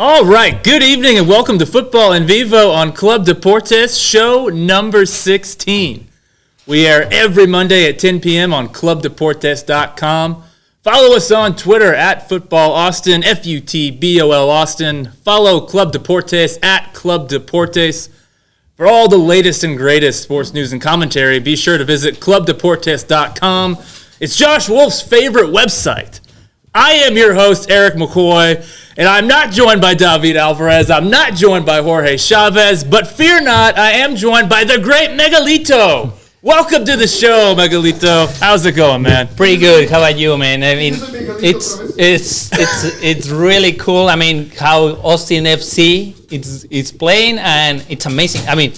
All right, good evening and welcome to Futbol en Vivo on Club Deportes, show number 16. We air every Monday at 10 p.m. on clubdeportes.com. Follow us on Twitter at FutbolAustin, Futbol Austin. Follow Club Deportes at Club Deportes. For all the latest and greatest sports news and commentary, be sure to visit clubdeportes.com. It's Josh Wolff's favorite website. I am your host, Eric McCoy, and I'm not joined by David Alvarez. I'm not joined by Jorge Chavez, but fear not, I am joined by the great Miguelito. Welcome to the show, Miguelito. How's it going, man? Pretty good. How about you, man? I mean, it's really cool. I mean, how Austin FC is playing, and it's amazing. I mean,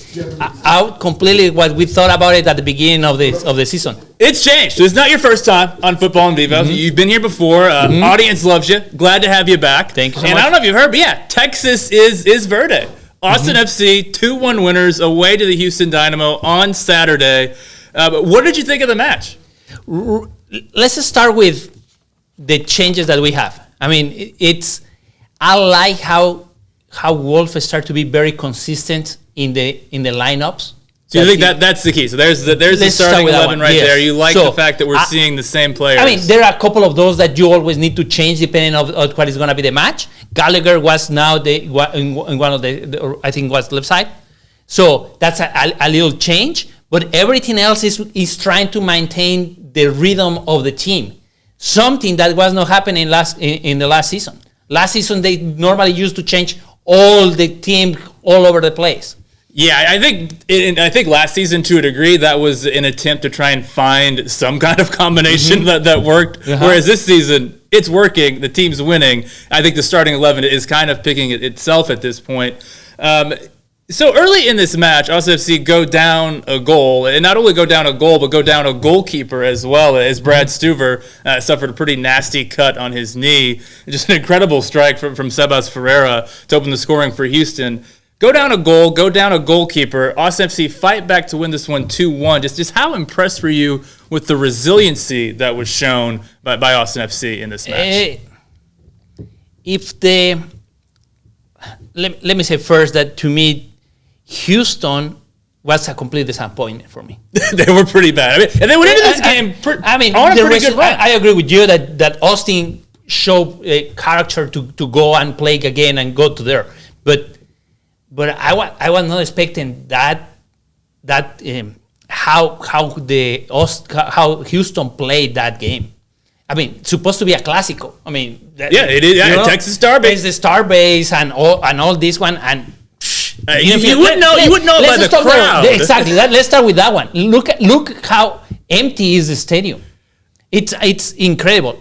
out completely what we thought about it at the beginning of the season. It's changed. It's not your first time on Futbol en Vivo. Mm-hmm. You've been here before. Audience loves you. Glad to have you back. Thank you so much. And I don't know if you've heard, but yeah, Texas is Verde. Austin FC, 2-1 winners away to the Houston Dynamo on Saturday. But what did you think of the match? Let's start with the changes that we have. I mean, I like how Wolff started to be very consistent in the lineups. So you think that's the key? So there's the starting 11 right there. You like the fact that we're seeing the same players. I mean, there are a couple of those that you always need to change depending on what is going to be the match. Gallagher was now in one of the I think was left side. So that's a little change. But everything else is trying to maintain the rhythm of the team. Something that was not happening in the last season. Last season, they normally used to change all the team all over the place. Yeah, I think last season, to a degree, that was an attempt to try and find some kind of combination that worked. Whereas this season, it's working. The team's winning. I think the starting 11 is kind of picking itself at this point. So early in this match, Austin FC go down a goal, and not only go down a goal, but go down a goalkeeper as well, as Brad Stuver suffered a pretty nasty cut on his knee. Just an incredible strike from Sebas Ferreira to open the scoring for Houston. Go down a goal, go down a goalkeeper. Austin FC fight back to win this one 2-1. Just how impressed were you with the resiliency that was shown by Austin FC in this match? Let me say first that to me, Houston was a complete disappointment for me. They were pretty bad. I mean, and they went into this game on a pretty good run. I agree with you that Austin showed a character to go and play again and go to there. But I was not expecting that how Houston played that game. I mean, it's supposed to be a Clásico. I mean, it is. Yeah, Texas Star Base. It's the Star Base and all this one and. You wouldn't know by the crowd. Exactly. Let's start with that one. Look how empty is the stadium. It's incredible.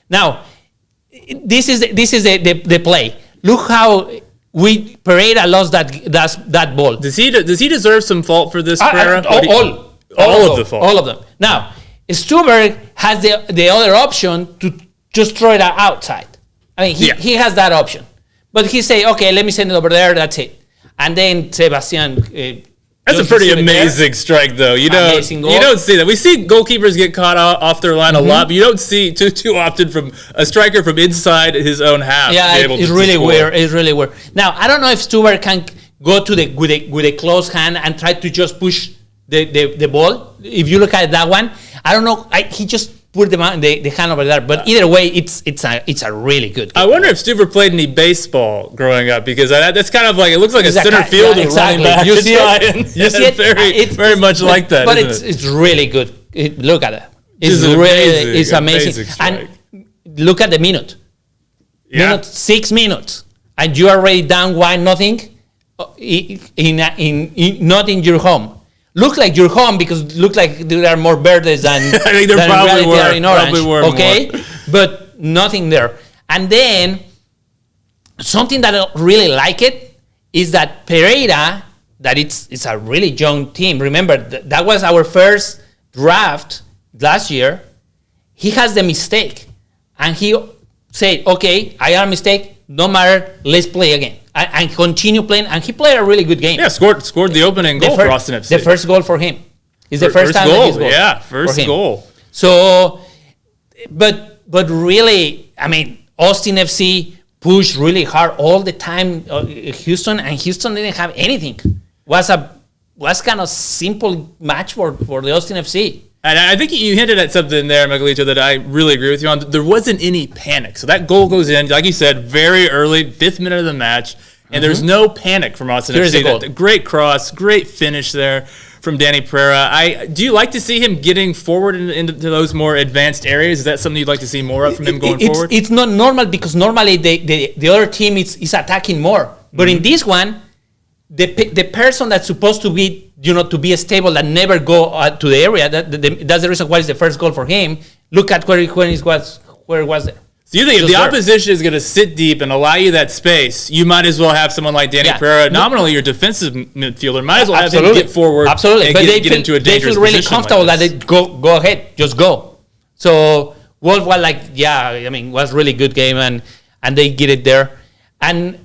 Now, this is the play. Look how Pereira lost that ball. Does he deserve some fault for this, Pereira? All of them. Now, Stuber has the other option to just throw it outside. I mean, he has that option, but he say, okay, let me send it over there. That's it. And then Sebastian. That's a pretty amazing strike, though. You don't see that. We see goalkeepers get caught off their line a lot, but you don't see too often from a striker from inside his own half. Yeah, it's really weird. It's really weird. Now I don't know if Stuber can go to with a closed hand and try to just push the ball. If you look at that one, I don't know. He just put the hand over there. But either way, it's a really good game. I wonder if Stuber played any baseball growing up, because that's kind of like, it looks like a center fielder running back. You see it? Very much like that. But it's really good. Look at it. It's amazing. And look at the minute. 6 minutes, and you are already down 1-0. Not in your home. Look like you're home because look like there are more birds than I think there probably were in Orange. Okay, more. But nothing there. And then something that I really like it is that Pereira, that it's a really young team. Remember that was our first draft last year. He has the mistake, and he said, "Okay, I got a mistake. No matter, let's play again." And continue playing, and he played a really good game. Yeah, scored the opening goal for Austin FC. The first goal for him. It's the first time goal. That he's goal. Yeah, first goal. So, but really, I mean, Austin FC pushed really hard all the time Houston, and Houston didn't have anything. Was kind of simple match for the Austin FC. And I think you hinted at something there, Miguelito, that I really agree with you on. There wasn't any panic. So that goal goes in, like you said, very early, 5th minute of the match, and there's no panic from Austin FC. That great cross, great finish there from Danny Pereira. Do you like to see him getting forward into those more advanced areas? Is that something you'd like to see more of from him going forward? It's not normal because normally the other team is attacking more. But in this one, the person that's supposed to be, to be stable that never go to the area, that's the reason why it's the first goal for him. Look at where it was there. So you think if the opposition is going to sit deep and allow you that space, you might as well have someone like Danny Pereira, nominally your defensive midfielder, might as well have him get forward and get into a dangerous position. They feel really comfortable that they go ahead, just go. So Wolff was was really good game, and they get it there. And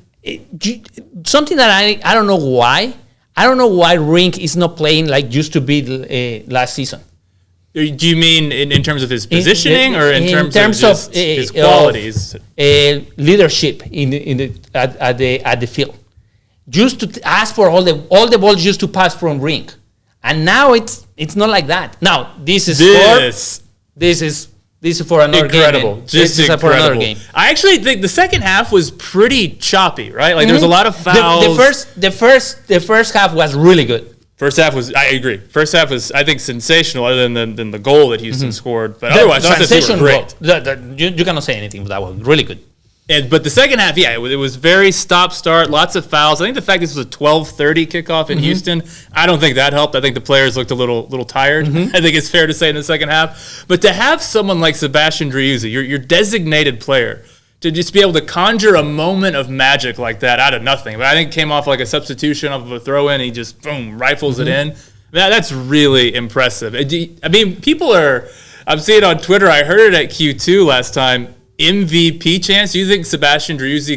something that I don't know why. I don't know why Rink is not playing like used to be last season. Do you mean in terms of his positioning, or in terms of his qualities? Leadership at the field. Used to ask for all the balls used to pass from Rink, and now it's not like that. Now this is for another incredible. Game. Just incredible. For another game. I actually think the second half was pretty choppy, right? Like there was a lot of fouls. The first half was really good. First half was, I agree. First half was, I think, sensational, other than the goal that Houston scored. But otherwise, Austin were great. You cannot say anything, but that was really good. But the second half, it was very stop-start, lots of fouls. I think the fact this was a 12:30 kickoff in Houston, I don't think that helped. I think the players looked a little tired. I think it's fair to say in the second half. But to have someone like Sebastian Driussi, your designated player, to just be able to conjure a moment of magic like that out of nothing. But I think it came off like a substitution off of a throw-in. He just, boom, rifles it in. That's really impressive. I mean, I'm seeing on Twitter, I heard it at Q2 last time, MVP chance. Do you think Sebastian Driussi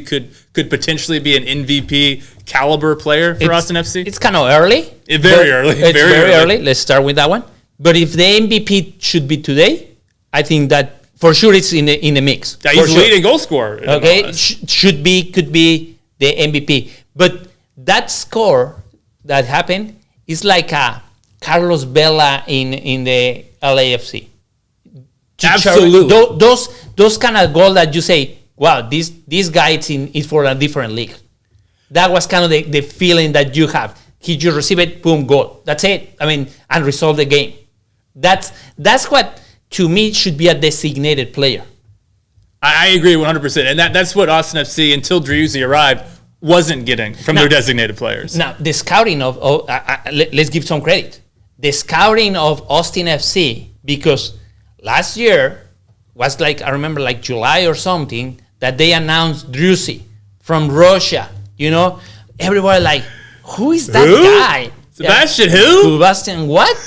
could potentially be an MVP caliber player for Austin FC? It's kind of early. Very early. It's very early. Let's start with that one. But if the MVP should be today, I think that for sure it's in the mix. Yeah, he's leading goal scorer. Okay, could be the MVP. But that score that happened is like a Carlos Vela in the LAFC. Absolutely. Those kind of goals that you say, wow, this guy is for a different league. That was kind of the feeling that you have. He just receive it, boom, goal. That's it. I mean, and resolve the game. That's what, to me, should be a designated player. I agree 100%. And that's what Austin FC, until Driussi arrived, wasn't getting from their designated players. Now, the scouting let's give some credit. The scouting of Austin FC, because last year was like, I remember like July or something, that they announced Driussi from Russia. Everybody like, who is that guy? Sebastian who? Sebastian what?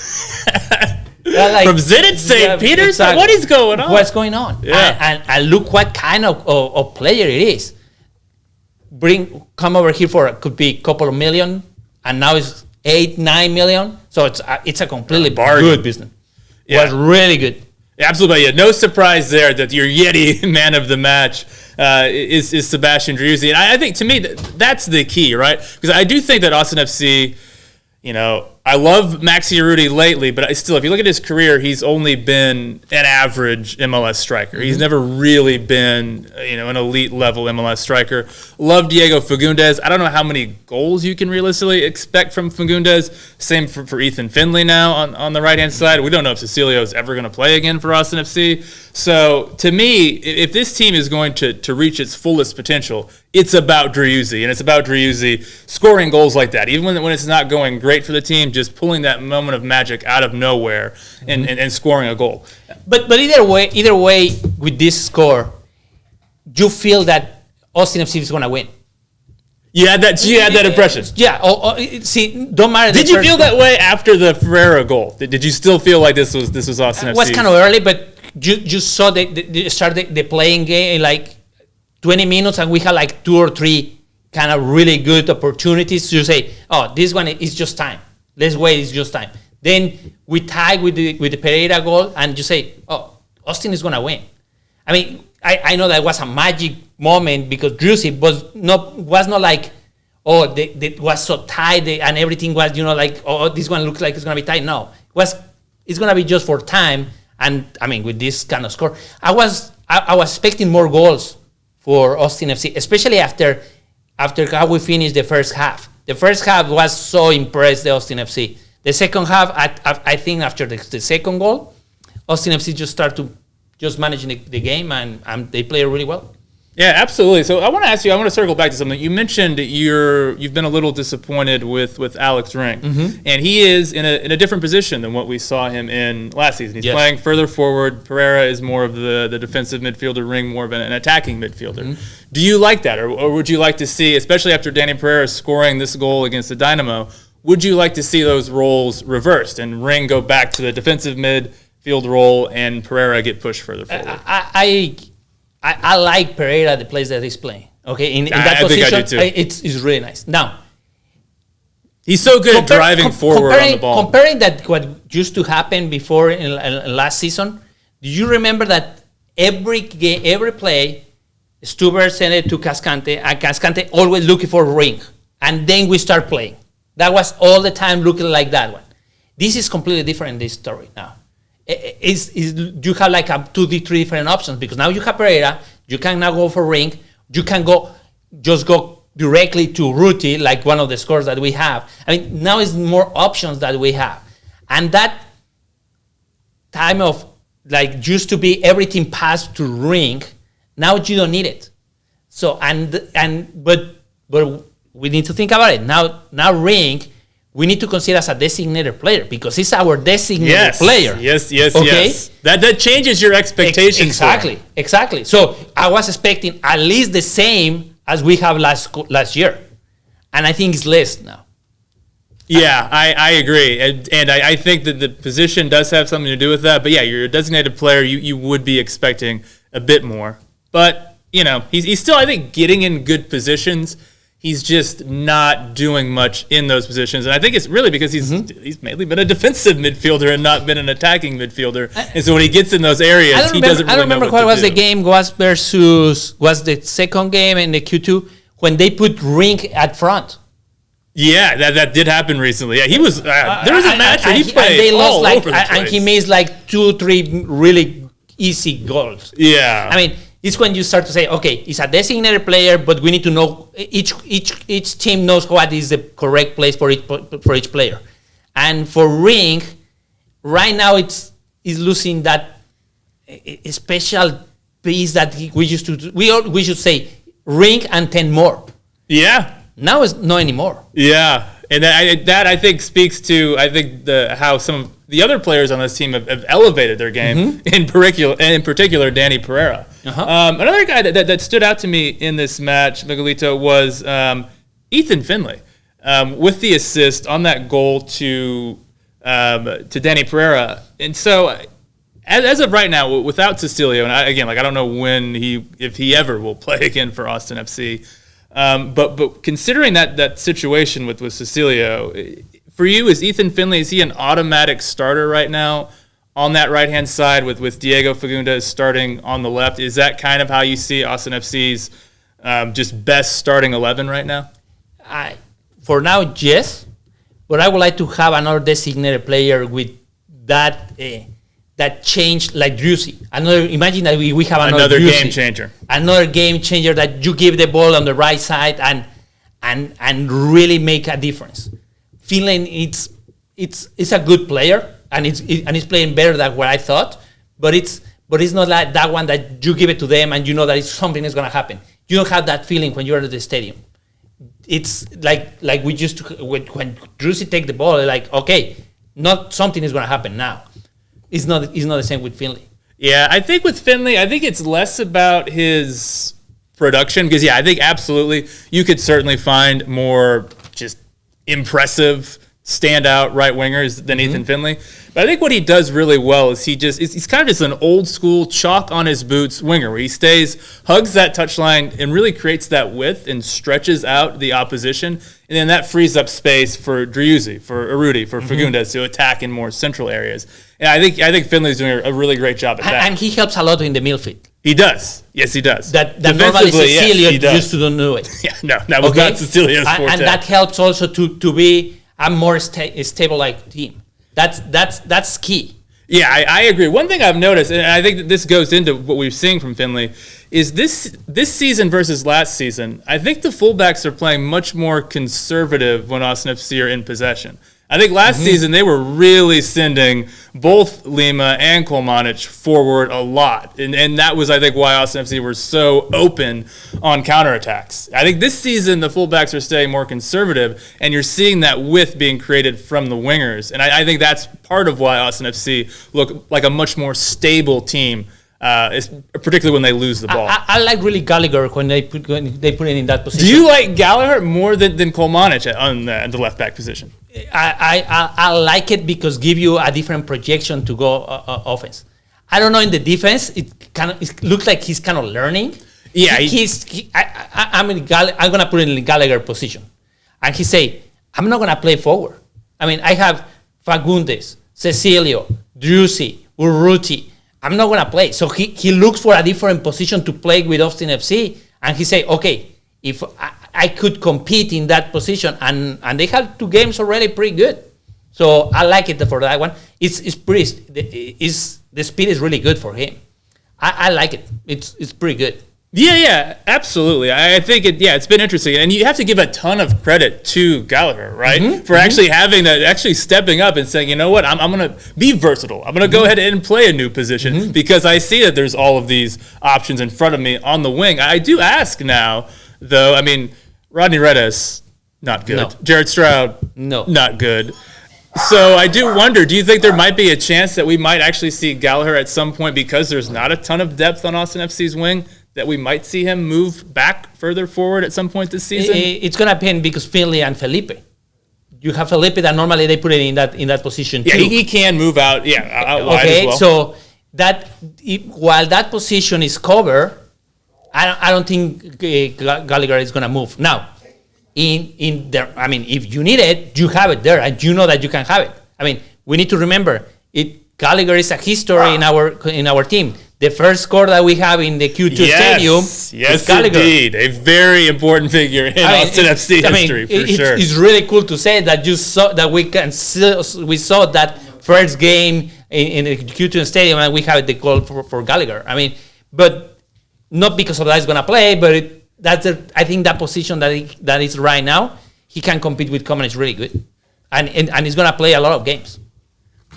Like, from Zenit St. Petersburg? Exactly. What is going on? What's going on? Yeah. And look what kind of player it is. Come over here could be a couple of million, and now it's 8-9 million. So it's a completely good business. Yeah. It was really good. Absolutely. Yeah. No surprise there that your Yeti man of the match is Sebastian Driussi. And I think, to me, that's the key, right? Because I do think that Austin FC, I love Maxi Urruti lately, but still, if you look at his career, he's only been an average MLS striker. He's never really been, an elite level MLS striker. Love Diego Fagundes. I don't know how many goals you can realistically expect from Fagundes. Same for Ethan Finley now on the right-hand side. We don't know if Cecilio is ever going to play again for Austin FC. So, to me, if this team is going to reach its fullest potential, it's about Driussi, and it's about Driussi scoring goals like that. Even when it's not going great for the team, just pulling that moment of magic out of nowhere and scoring a goal. But either way, with this score, you feel that Austin FC is going to win. You had that impression. Yeah. See, don't matter. Did you feel that way after the Ferreira goal? Did you still feel like this was Austin FC? It was kind of early, but you saw they started the playing game in like 20 minutes, and we had like 2 or 3 kind of really good opportunities to say, oh, this one is just time. Let's wait, it's just time. Then we tie with the Pereira goal, and you say, oh, Austin is going to win. I mean, I know that was a magic moment because Driussi was not like, oh, it was so tight and everything was, like, oh, this one looks like it's going to be tight. No, it's going to be just for time. And I mean, with this kind of score, I was expecting more goals for Austin FC, especially after how we finished the first half. The first half was so impressed, the Austin FC. The second half, I think after the second goal, Austin FC just started to just managing the game, and they play really well. Yeah, absolutely. So I want to ask you, I want to circle back to something. You mentioned you've been a little disappointed with Alex Ring, and he is in a different position than what we saw him in last season. He's playing further forward. Pereira is more of the defensive midfielder, Ring more of an attacking midfielder. Do you like that, or would you like to see, especially after Danny Pereira scoring this goal against the Dynamo, would you like to see those roles reversed and Ring go back to the defensive midfield role and Pereira get pushed further forward? I like Pereira, the place that he's playing. Okay, in that position, it's really nice. Now, he's so good at driving forward on the ball. Comparing that what used to happen before in last season, do you remember that every play, Stuber sent it to Cascante, and Cascante always looking for Ring, and then we start playing. That was all the time looking like that one. This is completely different in this story now. You have like 2, 3 different options because now you have Pereira, you can now go for Ring, you can go directly to Ruti, like one of the scores that we have. I mean, now it's more options that we have. And that time of like used to be everything passed to Ring, now you don't need it. So but we need to think about it. Now Ring, we need to consider as a designated player because he's our designated player. Yes. Okay? That changes your expectations. Exactly. So I was expecting at least the same as we have last year, and I think it's less now. Yeah, I agree, and I think that the position does have something to do with that. But yeah, you're a designated player. You would be expecting a bit more, but he's still, I think, getting in good positions. He's just not doing much in those positions. And I think it's really because he's mainly been a defensive midfielder and not been an attacking midfielder. And so when he gets in those areas, he doesn't really know what to do. I don't remember what was the game was the second game in the Q2 when they put Ring at front. Yeah, that did happen recently. Yeah, he was. There was a match where he played and they lost all over the place. And he made like 2, 3 really easy goals. Yeah. I mean, it's when you start to say, okay, he's a designated player, but we need to know each team knows what is the correct place for each player. And for Ring, right now it's losing that special piece that we used to do. We should say Ring and 10 more. Yeah. Now it's not anymore. Yeah. And that I think speaks to how some of the other players on this team have elevated their game, in particular Danny Pereira. Another guy that stood out to me in this match, Miguelito, was Ethan Finley with the assist on that goal to Danny Pereira. And so as of right now, without Cecilio, and I don't know if he ever will play again for Austin FC. But considering that situation with Cecilio, for you, is Ethan Finley, is he an automatic starter right now on that right-hand side with Diego Fagundez starting on the left? Is that kind of how you see Austin FC's just best starting 11 right now? For now, yes. But I would like to have another designated player with that change like Driussi. Imagine that we have another Driussi, game changer. Another game changer that you give the ball on the right side and really make a difference. Finland, it's a good player and it's playing better than what I thought, but it's not like that one that you give it to them and you know that something is going to happen. You don't have that feeling when you're at the stadium. It's like we used to when Driussi take the ball, like okay, not something is going to happen now. It's not the same with Finley. Yeah, I think with Finley, it's less about his production because I think absolutely you could certainly find more just impressive standout right wingers than Ethan Finley. But I think what he does really well is he's kind of just an old school chalk on his boots winger where he hugs that touchline and really creates that width and stretches out the opposition. And then that frees up space for Driussi, for Arudi, for Fagundez to attack in more central areas. And I think Finley's doing a really great job at that. And he helps a lot in the midfield. He does. Yes, he does. That normally Cecilio yes, used to don't do it. Yeah, no, that was not Cecilio's forte. And that helps also to be a more stable like team. That's key. Yeah, I agree. One thing I've noticed, and I think that this goes into what we've seen from Finley, is this season versus last season, I think the fullbacks are playing much more conservative when Austin FC are in possession. I think last season they were really sending both Lima and Kolmanic forward a lot. And that was, I think, why Austin FC were so open on counterattacks. I think this season the fullbacks are staying more conservative, and you're seeing that width being created from the wingers. And I think that's part of why Austin FC look like a much more stable team, particularly when they lose the ball. I like really Gallagher when they put it in that position. Do you like Gallagher more than Kolmanic on the left back position? I like it because give you a different projection to go offense. I don't know in the defense. It looks like he's kind of learning. Yeah, I'm gonna put him in Gallagher position, and he say I'm not gonna play forward. I mean I have Fagundes, Cecilio, Drusy, Urruti. I'm not gonna play. So he looks for a different position to play with Austin FC, and he say okay, if I could compete in that position, and they have 2 games already pretty good. So I like it for that one. The speed is really good for him. I like it. It's pretty good. Yeah, absolutely. I think it's been interesting, and you have to give a ton of credit to Gallagher, right, for actually having that, actually stepping up and saying, you know what, I'm going to be versatile. I'm going to go ahead and play a new position because I see that there's all of these options in front of me on the wing. I do ask now, though. I mean, Rodney Redes, not good. No. Jared Stroud, No. not good. So I do wonder, do you think there might be a chance that we might actually see Gallagher at some point, because there's not a ton of depth on Austin FC's wing, that we might see him move back further forward at some point this season? It's going to depend because Finley and Felipe. You have Felipe that normally they put it in that position too. Yeah, he can move out wide as well. So while that position is covered, I don't think Gallagher is going to move. Now, in there, I mean, if you need it, you have it there, and you know that you can have it. I mean, we need to remember Gallagher is a history in our team. The first score that we have in the Q2 stadium. Yes, indeed, a very important figure in Austin FC history for sure. It's really cool to say that you saw that we saw that first game in the Q2 stadium, and we have the goal for Gallagher. I mean, but not because of that he's gonna play, but I think that position that is right now, he can compete with Coman is really good, and he's gonna play a lot of games.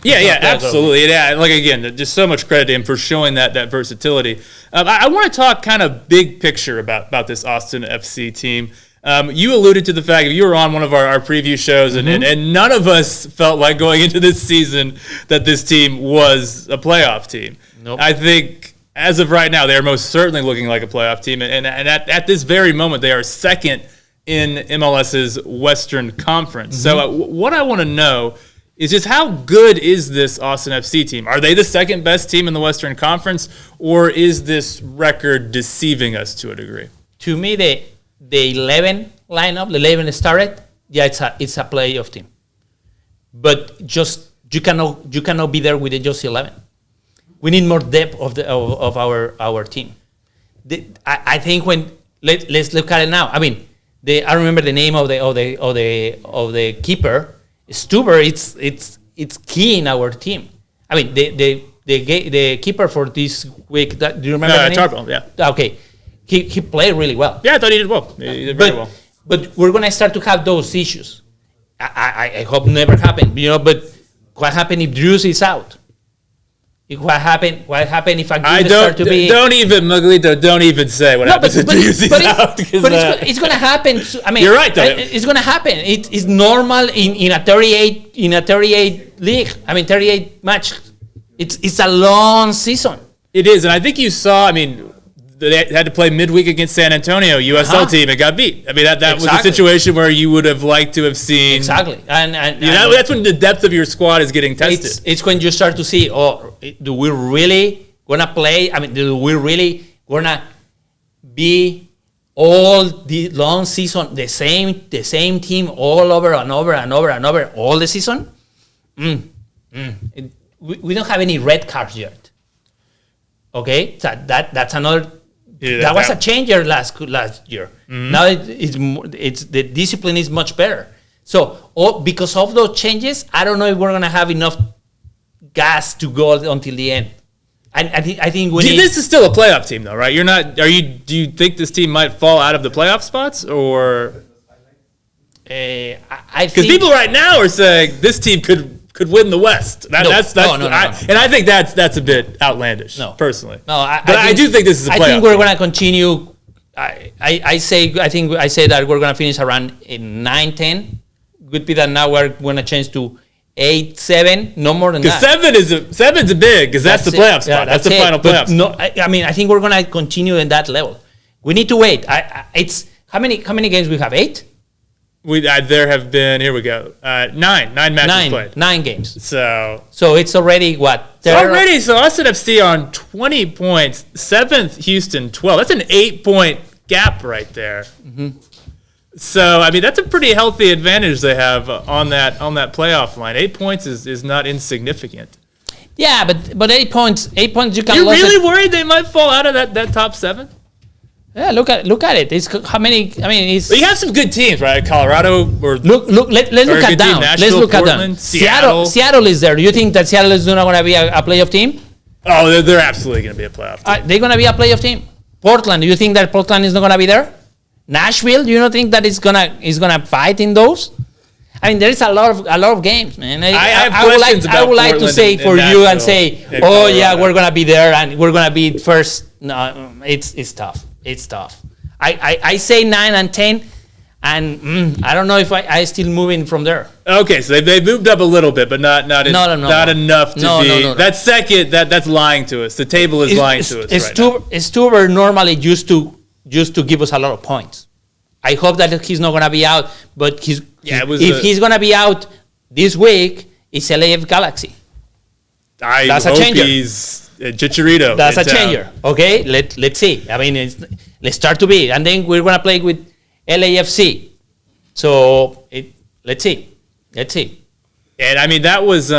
Yeah, absolutely. Yeah, like again, just so much credit to him for showing that versatility. I want to talk kind of big picture about this Austin FC team. You alluded to the fact that you were on one of our preview shows, and none of us felt like going into this season that this team was a playoff team. Nope. I think as of right now, they are most certainly looking like a playoff team, and at this very moment, they are second in MLS's Western Conference. So what I want to know is just how good is this Austin FC team? Are they the second best team in the Western Conference, or is this record deceiving us to a degree? To me, the 11 lineup, the 11 started, it's a playoff team. But just you cannot be there with the just 11. We need more depth of our team. I think let's look at it now. I mean, I remember the name of the keeper. Stuber, it's key in our team. I mean, the keeper for this week. Do you remember the name? Tarbell, yeah. Okay, he played really well. Yeah, I thought he did well. He did very well. But we're gonna start to have those issues. I hope never happen. But what happened if Drews is out? What happened if Aguirre start to be? Don't even, Miguelito, don't even say what happens if Drews is out. It's going to happen. I mean, you're right, though. It's going to happen. It's normal in a 38 league. I mean, 38 match. It's a long season. It is, and I think you saw. I mean, they had to play midweek against San Antonio, USL team, and got beat. I mean, that was a situation where you would have liked to have seen. Exactly. And that's when the depth of your squad is getting tested. It's when you start to see, do we really going to play? I mean, do we really going to be all the long season, the same team all over and over and over and over all the season? We don't have any red cards yet. Okay, so that's another. Yeah, that was a changer last year. Mm-hmm. Now it's the discipline is much better. So because of those changes, I don't know if we're gonna have enough gas to go until the end. I think this is still a playoff team, though, right? You're not. Do you think this team might fall out of the playoff spots, or? Because people right now are saying this team could win the West. No. And I think that's a bit outlandish. No, personally. No, I do think this is a playoff. I think we're going to continue. I say that we're going to finish around 9-10. Could be that now we're going to change to 8-7, no more than that. Because seven's a big, because that's the playoff spot. Yeah, that's the final playoff. No, I think we're going to continue in that level. We need to wait. It's how many games we have? 8. There have been, here we go, 9 matches played. 9 games. So it's already what? So Austin FC on 20 points, 7th Houston 12. That's an 8-point gap right there. Mm-hmm. So, I mean, that's a pretty healthy advantage they have on that playoff line. 8 points is not insignificant. Yeah, but 8 points you can lose. You're really worried they might fall out of that top 7? Yeah, look at it. It's how many? I mean, but you have some good teams, right? Colorado or let's look at down. Let's look at down. Seattle is there. Do you think that Seattle is not going to be a playoff team? Oh, they're absolutely going to be a playoff team. They're going to be a playoff team. Portland. Do you think that Portland is not going to be there? Nashville. Do you not think that is gonna fight in those? I mean, there is a lot of games, man. I would like to say for you and say, oh yeah, we're gonna be there and we're gonna be first. No, it's tough. It's tough. I say 9 and 10, and I don't know if I still moving from there. Okay, so they moved up a little bit, but not enough to be. No. That's second. That's lying to us. The table is lying to us. Stuber normally used to give us a lot of points. I hope that he's not gonna be out, but he's gonna be out this week, it's LAF Galaxy. That's a changer. He's Chicharito. That's a changer. Okay, let's see. I mean, let's start to be, and then we're gonna play with LAFC. So let's see. And I mean, that was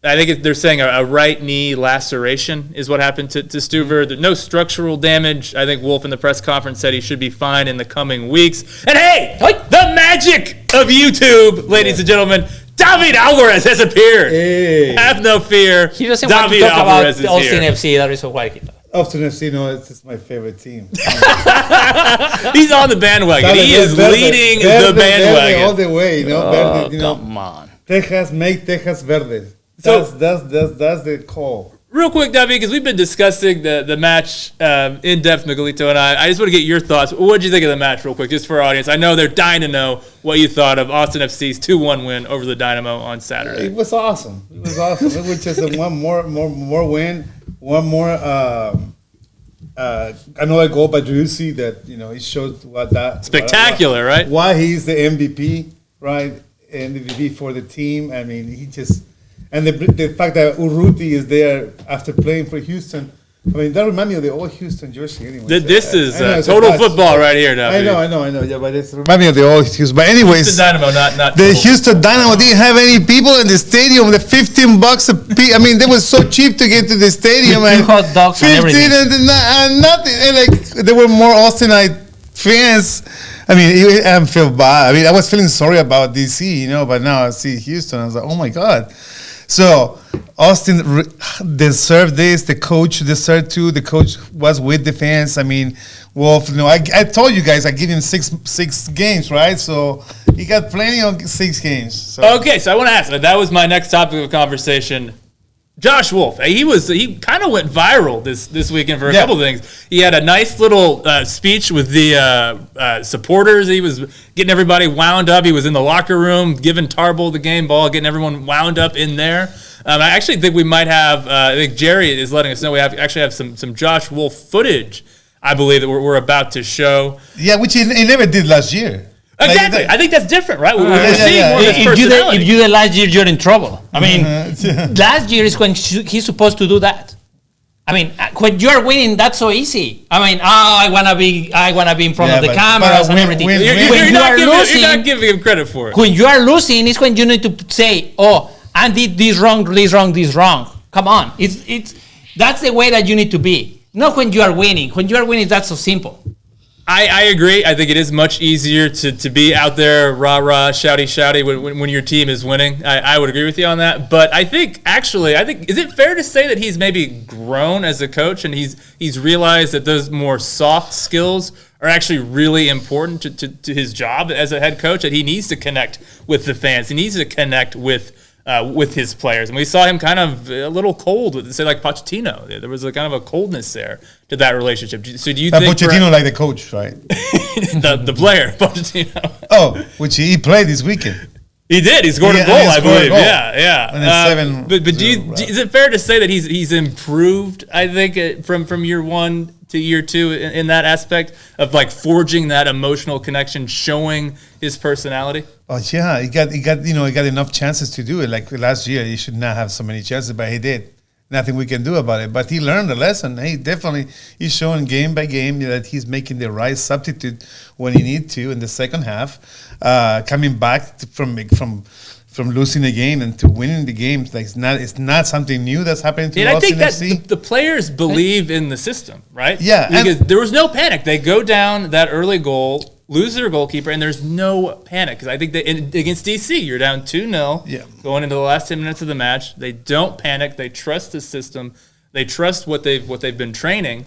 I think they're saying a right knee laceration is what happened to Stuver. There's no structural damage. I think Wolff in the press conference said he should be fine in the coming weeks. And hey, the magic of YouTube, ladies and gentlemen. David Alvarez has appeared. Hey. Have no fear. He doesn't want to talk Alvarez about Austin FC. That is why. Austin FC, no, it's my favorite team. He's on the bandwagon. He is leading the bandwagon. All the way, Verde, come on. Texas, make Texas verde. That's the call. Real quick, David, because we've been discussing the match in depth, Miguelito and I. I just want to get your thoughts. What did you think of the match, real quick, just for our audience? I know they're dying to know what you thought of Austin FC's 2-1 win over the Dynamo on Saturday. It was awesome. It was just one more win, one more another goal by Driussi that it shows what that spectacular, right? Why he's the MVP, right? MVP for the team. I mean, he just. And the fact that Urruti is there after playing for Houston, I mean, that reminds me of the old Houston jersey anyway. This is total football right here, David. I know. Yeah, but it's remind me of the old Houston. But anyways, Houston Dynamo, not the Houston Dynamo didn't have any people in the stadium. The $15 a piece. I mean, they were so cheap to get to the stadium. With 2 hot dogs 15 and everything. And nothing. And like there were more Austinite fans. I mean, I feel bad. I mean, I was feeling sorry about DC, but now I see Houston. I was like, oh my God. So Austin deserved this. The coach deserved too. The coach was with the fans. I mean, Wolff. I told you guys I give him six games, right? So he got plenty of 6 games. So. Okay, so I want to ask. That was my next topic of conversation. Josh Wolff, he kind of went viral this weekend for a couple of things. He had a nice little speech with the supporters. He was getting everybody wound up. He was in the locker room giving Tarbell the game ball, getting everyone wound up in there. I actually think we might have. I think Jerry is letting us know we actually have some Josh Wolff footage. I believe that we're about to show. Yeah, which he never did last year. Exactly. I think that's different, right? We're seeing more of his personality. If you did last year, you're in trouble. I mean, last year is when he's supposed to do that. I mean, when you're winning, that's so easy. I mean, I wanna be in front of the cameras and everything. You're not giving him credit for it. When you are losing, is when you need to say, "Oh, I did this wrong. Come on, That's the way that you need to be. Not when you are winning. When you are winning, that's so simple. I agree. I think it is much easier to be out there rah-rah, shouty when your team is winning. I would agree with you on that. But I think, is it fair to say that he's maybe grown as a coach and he's realized that those more soft skills are actually really important to his job as a head coach, that he needs to connect with the fans. He needs to connect with his players. And we saw him kind of a little cold with, say, like Pochettino. There was a kind of a coldness there to that relationship. So do you think Pochettino like the coach, right? the player, Pochettino. Oh, which he played this weekend. He did. He scored a goal, I believe. Yeah. And but is it fair to say that he's improved, I think, from year one to year two in that aspect of like forging that emotional connection, showing his personality? Oh yeah, he got enough chances to do it. Like last year, he should not have so many chances, but he did. Nothing we can do about it. But he learned the lesson. He's showing game by game that he's making the right substitute when he needs to in the second half, coming back from losing the game and to winning the game. Like it's not something new that's happening to us. And I think in that FC. the players believe in the system, right? Yeah, because there was no panic. They go down that early goal, lose their goalkeeper, and there's no panic. Because I think that against DC, you're down 2-0 going into the last 10 minutes of the match. They don't panic. They trust the system. They trust what they've been training.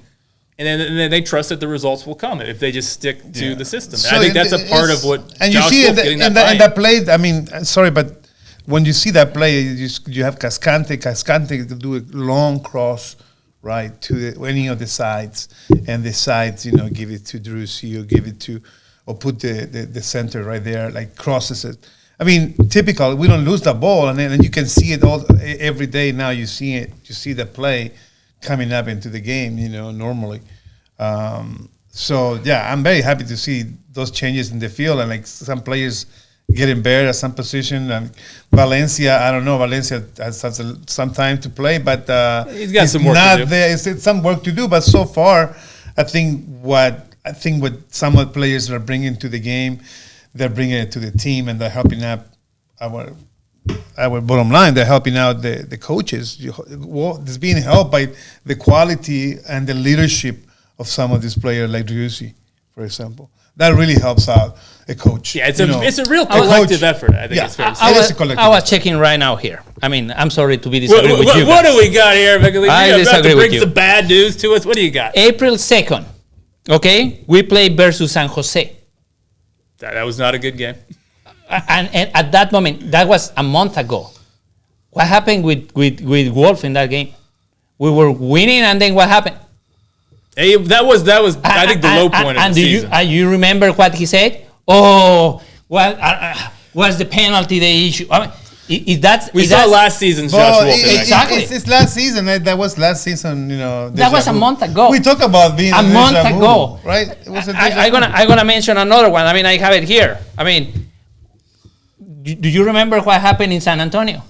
And then they trust that the results will come if they just stick to the system. So I think that's a part of what and Josh you see Wolff getting that that play. I mean, sorry, but when you see that play, you have Cascante to do a long cross right to any of the sides, and the sides, give it to Drusy or give it to, or put the center right there, like crosses it. I mean, typical. We don't lose the ball, and then you can see it all every day. Now you see it. You see the play coming up into the game, normally. So yeah, I'm very happy to see those changes in the field, and like some players getting better at some position. And Valencia, I don't know. Valencia has some time to play, but he's got some work to do. It's some work to do, but so far, I think what some of the players are bringing to the game, they're bringing it to the team, and they're helping out our bottom line. They're helping out the coaches. It's being helped by the quality and the leadership of some of these players, like Driussi, for example. That really helps out a coach. Yeah, it's a real collective effort. I think it's fair to say. It is a collective I was checking right now here. I mean, I'm sorry to be disagreeing with you guys. What do we got here, Miguel? I disagree with you. Bring some bad news to us. What do you got? April 2nd, okay, we play versus San Jose. That was not a good game. And at that moment, that was a month ago. What happened with Wolff in that game? We were winning, and then what happened? Hey, that was I think the low point of the season. And you remember what he said? Oh, well, was the penalty the issue? I mean, we saw last season's Josh Wolff. Exactly. It's last season. That was last season. That was a month ago. We talk about being a month ago, right? It was I'm gonna mention another one. I mean, I have it here. I mean, do you remember what happened in San Antonio?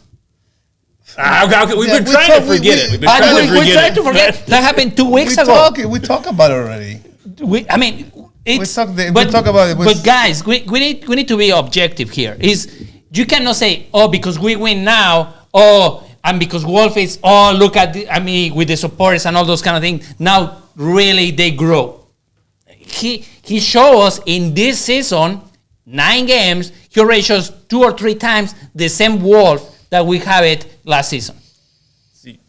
We've been trying to forget it. We're trying to forget. That happened 2 weeks ago. We talk about it already. We talk about it. But guys, we need to be objective here. You cannot say, because we win now, and because Wolff is, look at with the supporters and all those kind of things. Now really they grow. He showed us in this season 9 games. He already shows 2 or 3 times the same Wolff that we have it last season.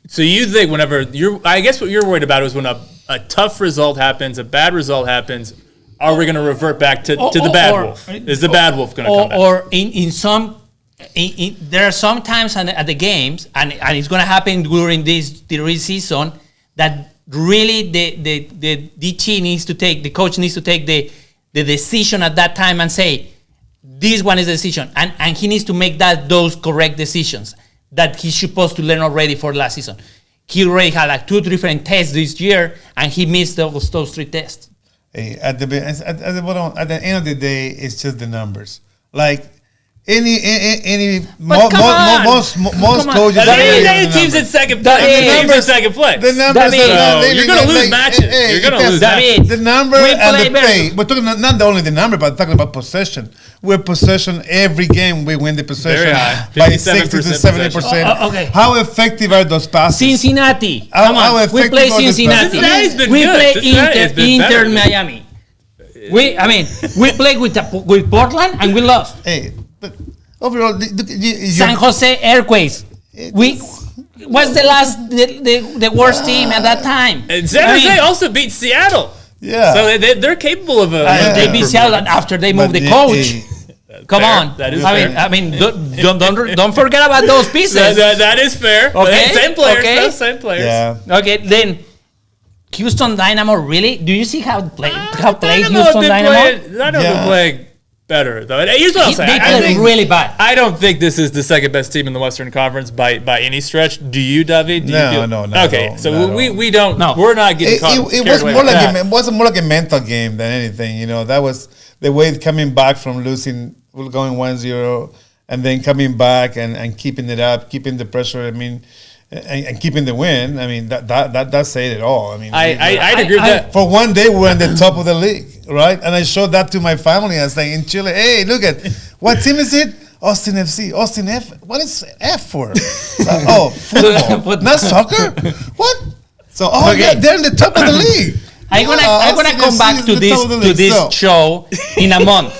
So you think whenever I guess what you're worried about is when a tough result happens, a bad result happens, are we going to revert back to the bad Wolff? Is the bad Wolff going to come back? Or there are some times at the games, and it's going to happen during the season, that really the DT needs to take, the coach needs to take the decision at that time and say, this one is the decision, and he needs to make those correct decisions that he's supposed to learn already for last season. He already had like 2 different tests this year, and he missed those 3 tests. Hey, at the end of the day, it's just the numbers. Like most coaches. Any teams in second place. Second place. The numbers. You're going to lose matches. You're going to lose matches. The number and the play. We're talking not only the number, but talking about possession. We're possession every game. We win the possession by 60 to 70%. Okay. How effective are those passes? Cincinnati. How We play Cincinnati. We play Inter Miami. We played with Portland and we lost. Hey, but overall, San Jose Earthquakes. What's the worst team at that time? And San Jose also beat Seattle. Yeah. So they're capable of they beat Seattle after they moved the coach. Come on. That is fair. Don't forget about those pieces. That is fair. Okay. Same players. Same players. Yeah. Okay, then Houston Dynamo, really? Do you see how plays Houston Dynamo been playing better, though. Here's what I'll say. They played really bad. I don't think this is the second best team in the Western Conference by any stretch. Do you, David? No. Okay, so we don't. No. We're not getting caught. It was more like it was more like a mental game than anything. You know, that was the way coming back from losing, going 1-0, and then coming back and keeping it up, keeping the pressure. I mean. And keeping the win, I mean that said it all. I mean, I'd agree with that. For one day, we're in the top of the league, right? And I showed that to my family. I was like, in Chile, hey, look at what team is it? Austin FC, Austin F. What is F for? Football, not soccer. What? So, yeah, they're in the top of the league. I'm gonna come back to this show in a month.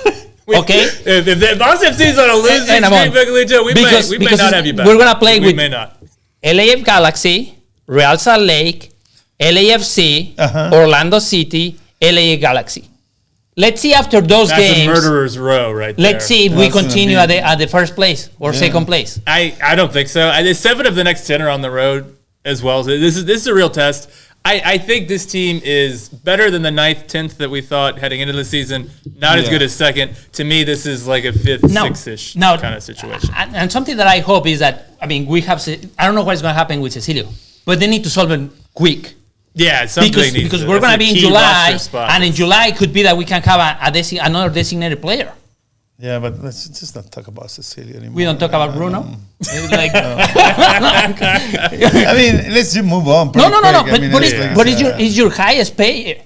Okay. If Austin FC is on a losing streak, we may not have you back. We're gonna play with may not. LAF Galaxy, Real Salt Lake, LAFC, Orlando City, LA Galaxy. Let's see after those games. That's a murderer's row right there. Let's see if we continue at the first place or second place. I don't think so. 7 of the next 10 are on the road as well. So this is a real test. I think this team is better than the 9th, 10th that we thought heading into the season. Not as good as second. To me, this is like a 5th, 6th-ish kind of situation. And something that I hope is that, I don't know what's going to happen with Cecilio, but they need to solve it quick. Yeah, because we're going to be in July, and in July it could be that we can have another designated player. Yeah, but let's just not talk about Cecilia anymore. We don't talk about Bruno. I mean, let's just move on. No. But it's your highest pay.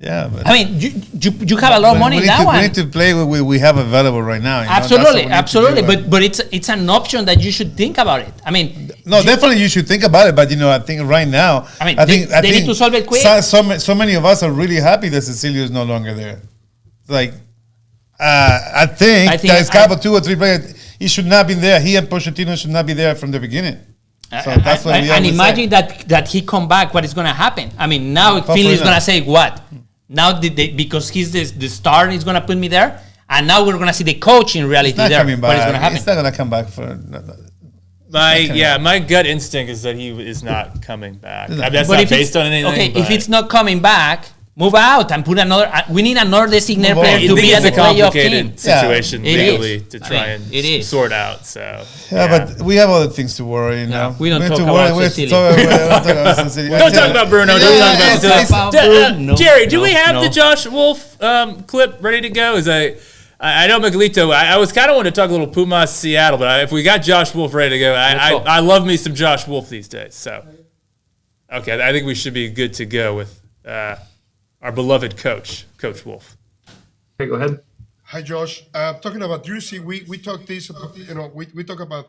Yeah, but I mean, you have a lot of money in that one. We need to play what we have available right now. Absolutely. But it's an option that you should think about it. I mean, definitely you should think about it. But I think right now, I think they need to solve it quick. So many of us are really happy that Cecilio is no longer there. Like. I think that it's couple 2 or 3 players. He should not be there. He and Pochettino should not be there from the beginning. So that's what we and imagine that he come back. What is going to happen? I mean, now Finley is going to say what? Now because he's the star, he's going to put me there, and now we're going to see the coach in reality there. What is going to happen? He's not going to come back for. My gut instinct is that he is not coming back. That's not based on anything. Okay, if it's not coming back. Move out and put another. We need another designated player to be at the playoff team. Situation legally to try and sort out. So but we have other things to worry. We don't talk about Cecilia. Don't talk about Bruno. Don't talk about Cecilia. Jerry, do we have the Josh Wolff clip ready to go? I know Miguelito. I was kind of wanting to talk a little Pumas Seattle, but if we got Josh Wolff ready to go, I love me some Josh Wolff these days. So okay, I think we should be good to go with. Our beloved Coach Wolff. Okay, go ahead. Hi, Josh. Talking about Drusy, we talked this about, we talk about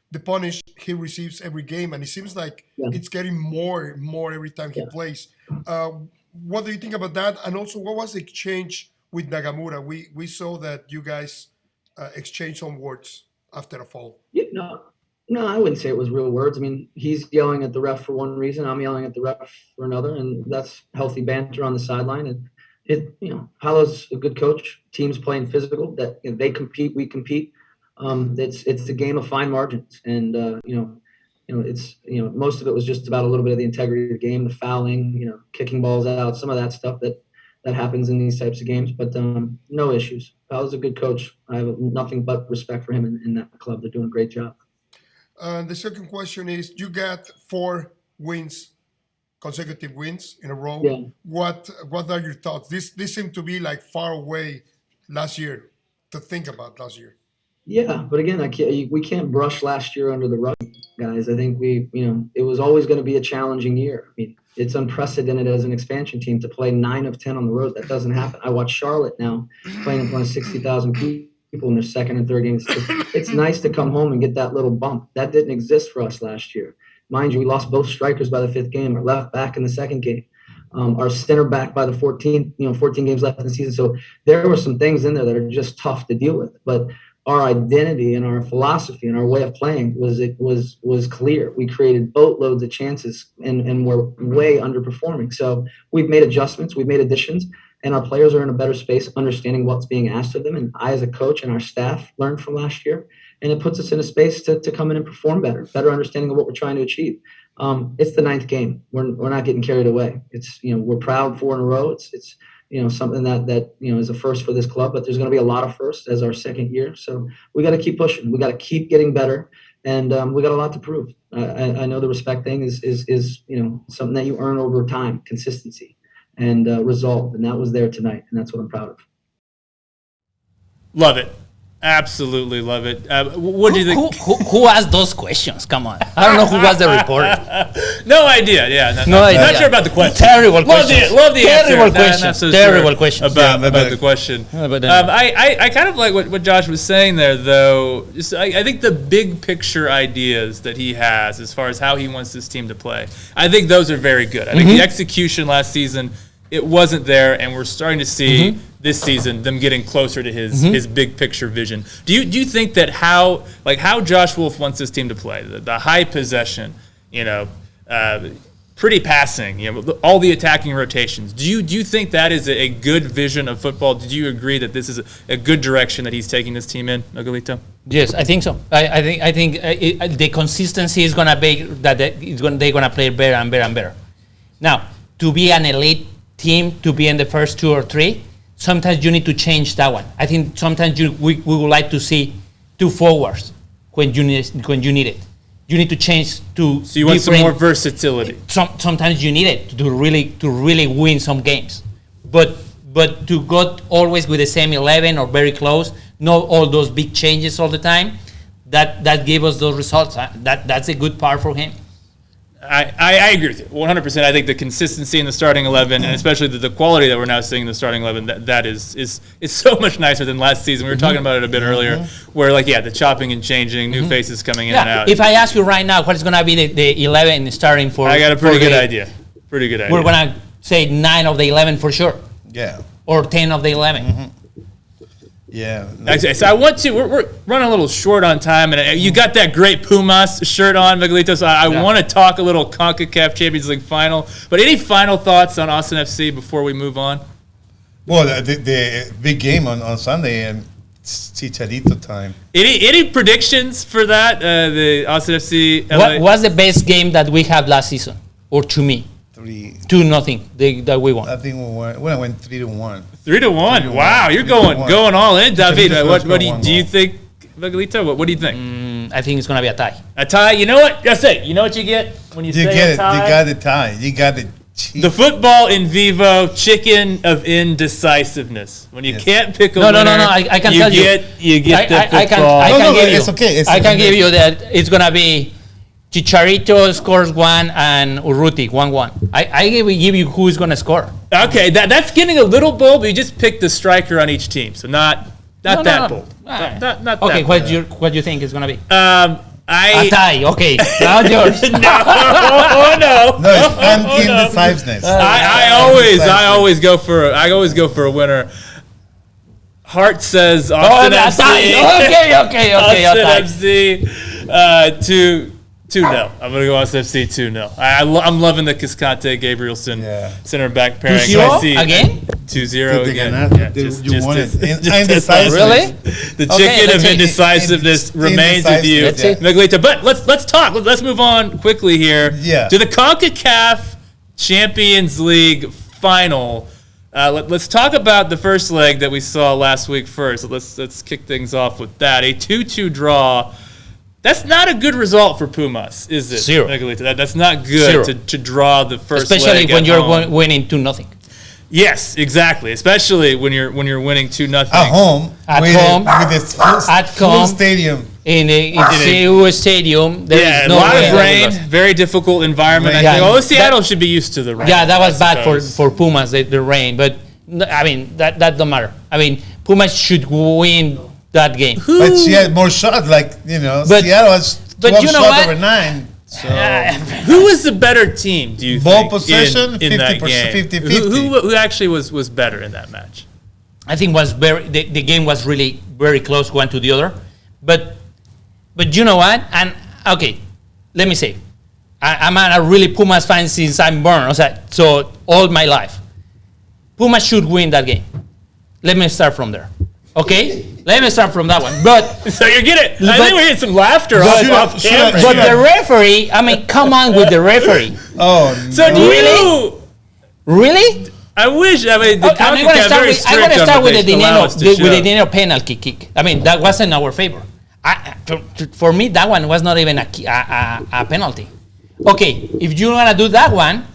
the punish he receives every game, and it seems like it's getting more and more every time he plays. What do you think about that? And also, what was the exchange with Nagamura? We saw that you guys exchanged some words after a fall. No, I wouldn't say it was real words. I mean, he's yelling at the ref for one reason. I'm yelling at the ref for another, and that's healthy banter on the sideline. And Paulo's a good coach. Teams playing physical. That they compete, we compete. It's a game of fine margins, and it's most of it was just about a little bit of the integrity of the game, the fouling, kicking balls out, some of that stuff that happens in these types of games. But no issues. Paulo's a good coach. I have nothing but respect for him in that club. They're doing a great job. The second question is, you got 4 consecutive wins in a row. Yeah. What are your thoughts? This seemed to be like far away last year to think about last year. Yeah, but again, we can't brush last year under the rug, guys. I think it was always going to be a challenging year. I mean, it's unprecedented as an expansion team to play 9 of 10 on the road. That doesn't happen. I watch Charlotte now playing in front of 60,000 people in their second and third games. It's nice to come home and get that little bump. That didn't exist for us last year. Mind you, we lost both strikers by the 5th game, our left back in the 2nd game. Our center back by the 14 games left in the season. So there were some things in there that are just tough to deal with. But our identity and our philosophy and our way of playing was clear. We created boatloads of chances and we're way underperforming. So we've made adjustments, we've made additions, and our players are in a better space understanding what's being asked of them. And I, as a coach, and our staff learned from last year, and it puts us in a space to come in and perform better understanding of what we're trying to achieve. It's the 9th game. We're not getting carried away. It's, we're proud 4 in a row. It's something that is a first for this club, but there's going to be a lot of firsts as our 2nd year. So we got to keep pushing. We got to keep getting better, and we got a lot to prove. I know the respect thing is something that you earn over time, consistency and resolve, and that was there tonight, and that's what I'm proud of. Love it. Absolutely love it. What do you think? Who asked those questions? Come on. I don't know who was the reporter. No idea. Yeah. No idea. Not sure about the question. Terrible questions. Love the Terrible answer. questions. Not so Terrible sure questions. about the question. I kind of like what Josh was saying there, though. I think the big picture ideas that he has as far as how he wants this team to play, I think those are very good. I think the execution last season, it wasn't there, and we're starting to see this season them getting closer to his big picture vision. Do you think that how Josh Wolff wants this team to play, the high possession, pretty passing, all the attacking rotations, do you think that is a good vision of football? Did you agree that this is a good direction that he's taking this team in, Miguelito? Yes, I think so. I think the consistency is going to be that they're going to play better and better and better. Now, to be an elite team, to be in the first 2 or 3, sometimes you need to change that one. I think sometimes we would like to see 2 forwards when you need it. You need to change to. So you want some more versatility. Sometimes you need it to really win some games, but to go always with the same 11 or very close, not all those big changes all the time. That gave us those results. That's a good part for him. I agree with you 100%. I think the consistency in the starting 11, and especially the quality that we're now seeing in the starting 11, that is so much nicer than last season. We were talking about it a bit earlier, where the chopping and changing, new faces coming in and out. If I ask you right now, what is going to be the 11 starting for? I got a pretty good idea. Pretty good idea. We're going to say 9 of the 11 for sure. Yeah. Or 10 of the 11. Yeah. So I want to. We're running a little short on time, and you got that great Pumas shirt on, Miguelito. So I want to talk a little CONCACAF Champions League final. But any final thoughts on Austin FC before we move on? Well, the big game on Sunday, and Chicharito time. Any predictions for that? The Austin FC. What was the best game that we had last season, or to me? 2-0 that we won. I think we went 3-1. 3-1. Wow, you're going all in, David. What do you think, Miguelito? What do you think? I think it's going to be a tie. A tie? You know what? Just say. You know what you get when you say a tie? You got the tie. You got the cheese. The football in Vivo, chicken of indecisiveness. When you can't pick a winner, I can tell you. You get the football. It's okay. I can give you that it's going to be Chicharito scores 1 and Urruti 1-1. I give you who is going to score. Okay, that's getting a little bold, but you just picked the striker on each team, so not that bold. Not okay, that what do you think is going to be? a tie. Okay, now yours. No, it's indecisiveness. I always go for a winner. Heart says Austin FC. Okay. Austin FC 2-0. I'm going to go Austin FC 2-0. I'm loving the Cascante Gabrielson center back pairing. 2-0 again? 2-0 again. You won it. Indecisive. Really? The chicken of indecisiveness remains with you, Miguelito. But let's talk. Let's move on quickly here to the CONCACAF Champions League final. Let's talk about the first leg that we saw last week first. Let's kick things off with that. A 2-2 draw. That's not a good result for Pumas, is it? 0. That's not good to draw the first especially leg when you're home. winning 2-0. Yes, exactly. Especially when you're winning 2-0 At home. At with home. With this full home. stadium. In CU Stadium, there Yeah, is a no lot way of that we rain, lost. very difficult environment. I Yeah. think, Seattle should be used to the rain. Yeah, that was I bad suppose. for Pumas, the rain. But, I mean, that don't matter. I mean, Pumas should win that game. But she had more shots, But- Seattle has 12 but you know shots what? over 9. So Who was the better team, do you Ball think? possession, in that 50%, game? 50-50. Who actually was better in that match? I think the game was really very close one to the other. But you know what? And, okay, let me say. I'm a really Pumas fan since I'm born. So all my life. Pumas should win that game. Let me start from there. Okay? Let me start from that one. But So you're getting it. I But- think we had some laughter off camera. but the referee, I mean, come on with the referee. Oh, So do you? Really? I wish. I mean, the I'm CONCACAF going to very start strict on with what the they allow us to show. Dynamo penalty kick. I mean, that wasn't our favor. For me, that one was not even a penalty. Okay, if you're going to do that one,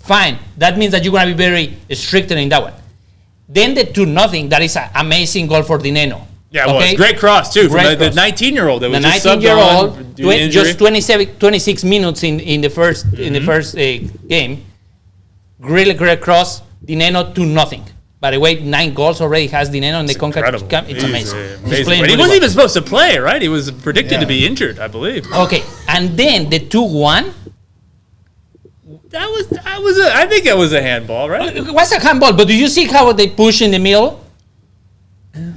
fine. That means that you're going to be very strict in that one. Then the 2-0, that is an amazing goal for Dynamo. Yeah, well, it's great cross too from Great the cross. 19-year-old that The was just subbed 19-year-old, on due to injury. just 26 minutes in the first game. Really great cross. Dynamo 2-0. By the way, 9 goals already has Dynamo in the CONCACAF Cup. It's amazing. He's playing But he really wasn't well. even supposed to play, right? He was predicted Yeah. to be injured, I believe. Okay, and then the 2-1. I think that was a handball, right? It was a handball, but do you see how they push in the middle?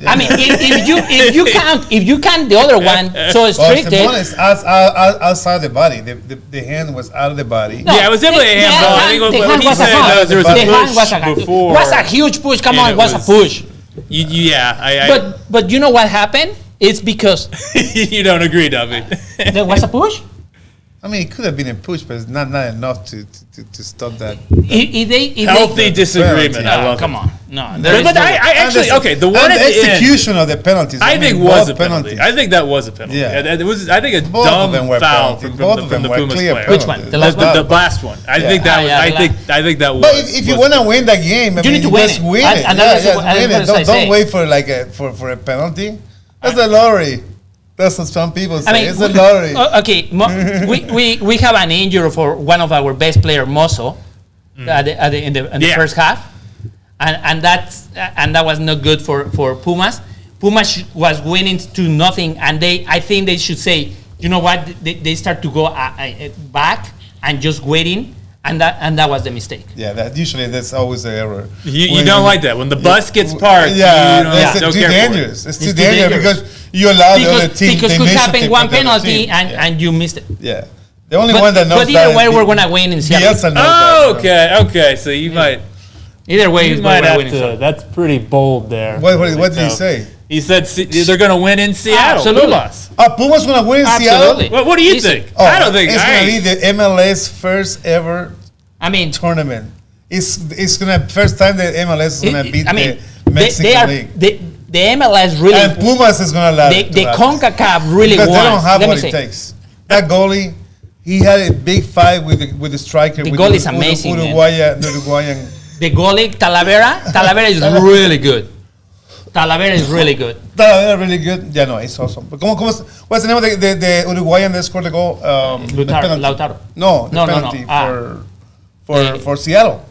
I mean, if you count the other one so restricted. Simone is outside the body. The hand was out of the body. No, Yeah, it was definitely a handball. I think what he said was there was a the hand was push a before. was a huge push. Come and on, it it was a was- push. But you know what happened? It's because You don't agree, Dubby. there was a push. I mean, it could have been a push, but it's not enough to stop that. If Healthy they, disagreement. I no, love come it. on, no. there is But no I way. actually, okay, the one And at the the end, execution of the penalties. I think mean, was both a penalty. penalties. I think that was a penalty. Yeah. It was. I think a Both of them dumb were foul penalties. from Both the of them were Pumas clear player. Which one? penalties. The last No one? The doubt. last one. I Yeah. think that was. Yeah, I think that was. But if you was- want to win that game, I You mean, need to win just it. win And- it. and Yeah, that's just what I win was it. gonna Don't say. wait for a penalty. That's a lottery. That's what some people say. I mean, It's a lottery. Okay, we have an injury for one of our best player, Mozo, in the Yeah. first half, and that was not good for Pumas. Pumas was winning 2-0, and I think they should say, you know what, they start to go back and just waiting, and that was the mistake. Yeah, that's always the error. You don't like that when the bus gets parked. Yeah, you don't, that's don't too care for it. dangerous. It's too It's too dangerous dangerous. because you allow the other team. Because the could happen initiative one of the other penalty team. and you missed it. Yeah, the only one that knows But either way, we're gonna win in Seattle. Bielsa knows Oh, that, okay. So you might. Either way, You we're might gonna have win in to. Seattle. That's pretty bold there. What did he say? He said they're going to win in Seattle. Absolutely. Pumas. Pumas gonna win in Absolutely. Seattle. What do you Listen, think? Oh, I don't think. it's gonna be the MLS first ever I mean, tournament. It's gonna first time that MLS is gonna beat the Mexican League. the MLS really, And Pumas is gonna allow it to the happen. CONCACAF really Because wants. they don't have Let me what say, it takes. That goalie, he had a big fight with the striker. The with goalie is amazing, man. Uruguayan. the goalie Talavera is really good. Talavera is really good. They're really good. Yeah, no, it's awesome. But what's the name of the Uruguayan that scored the goal? The penalty. Lautaro. No, the No. penalty Eh, for Seattle.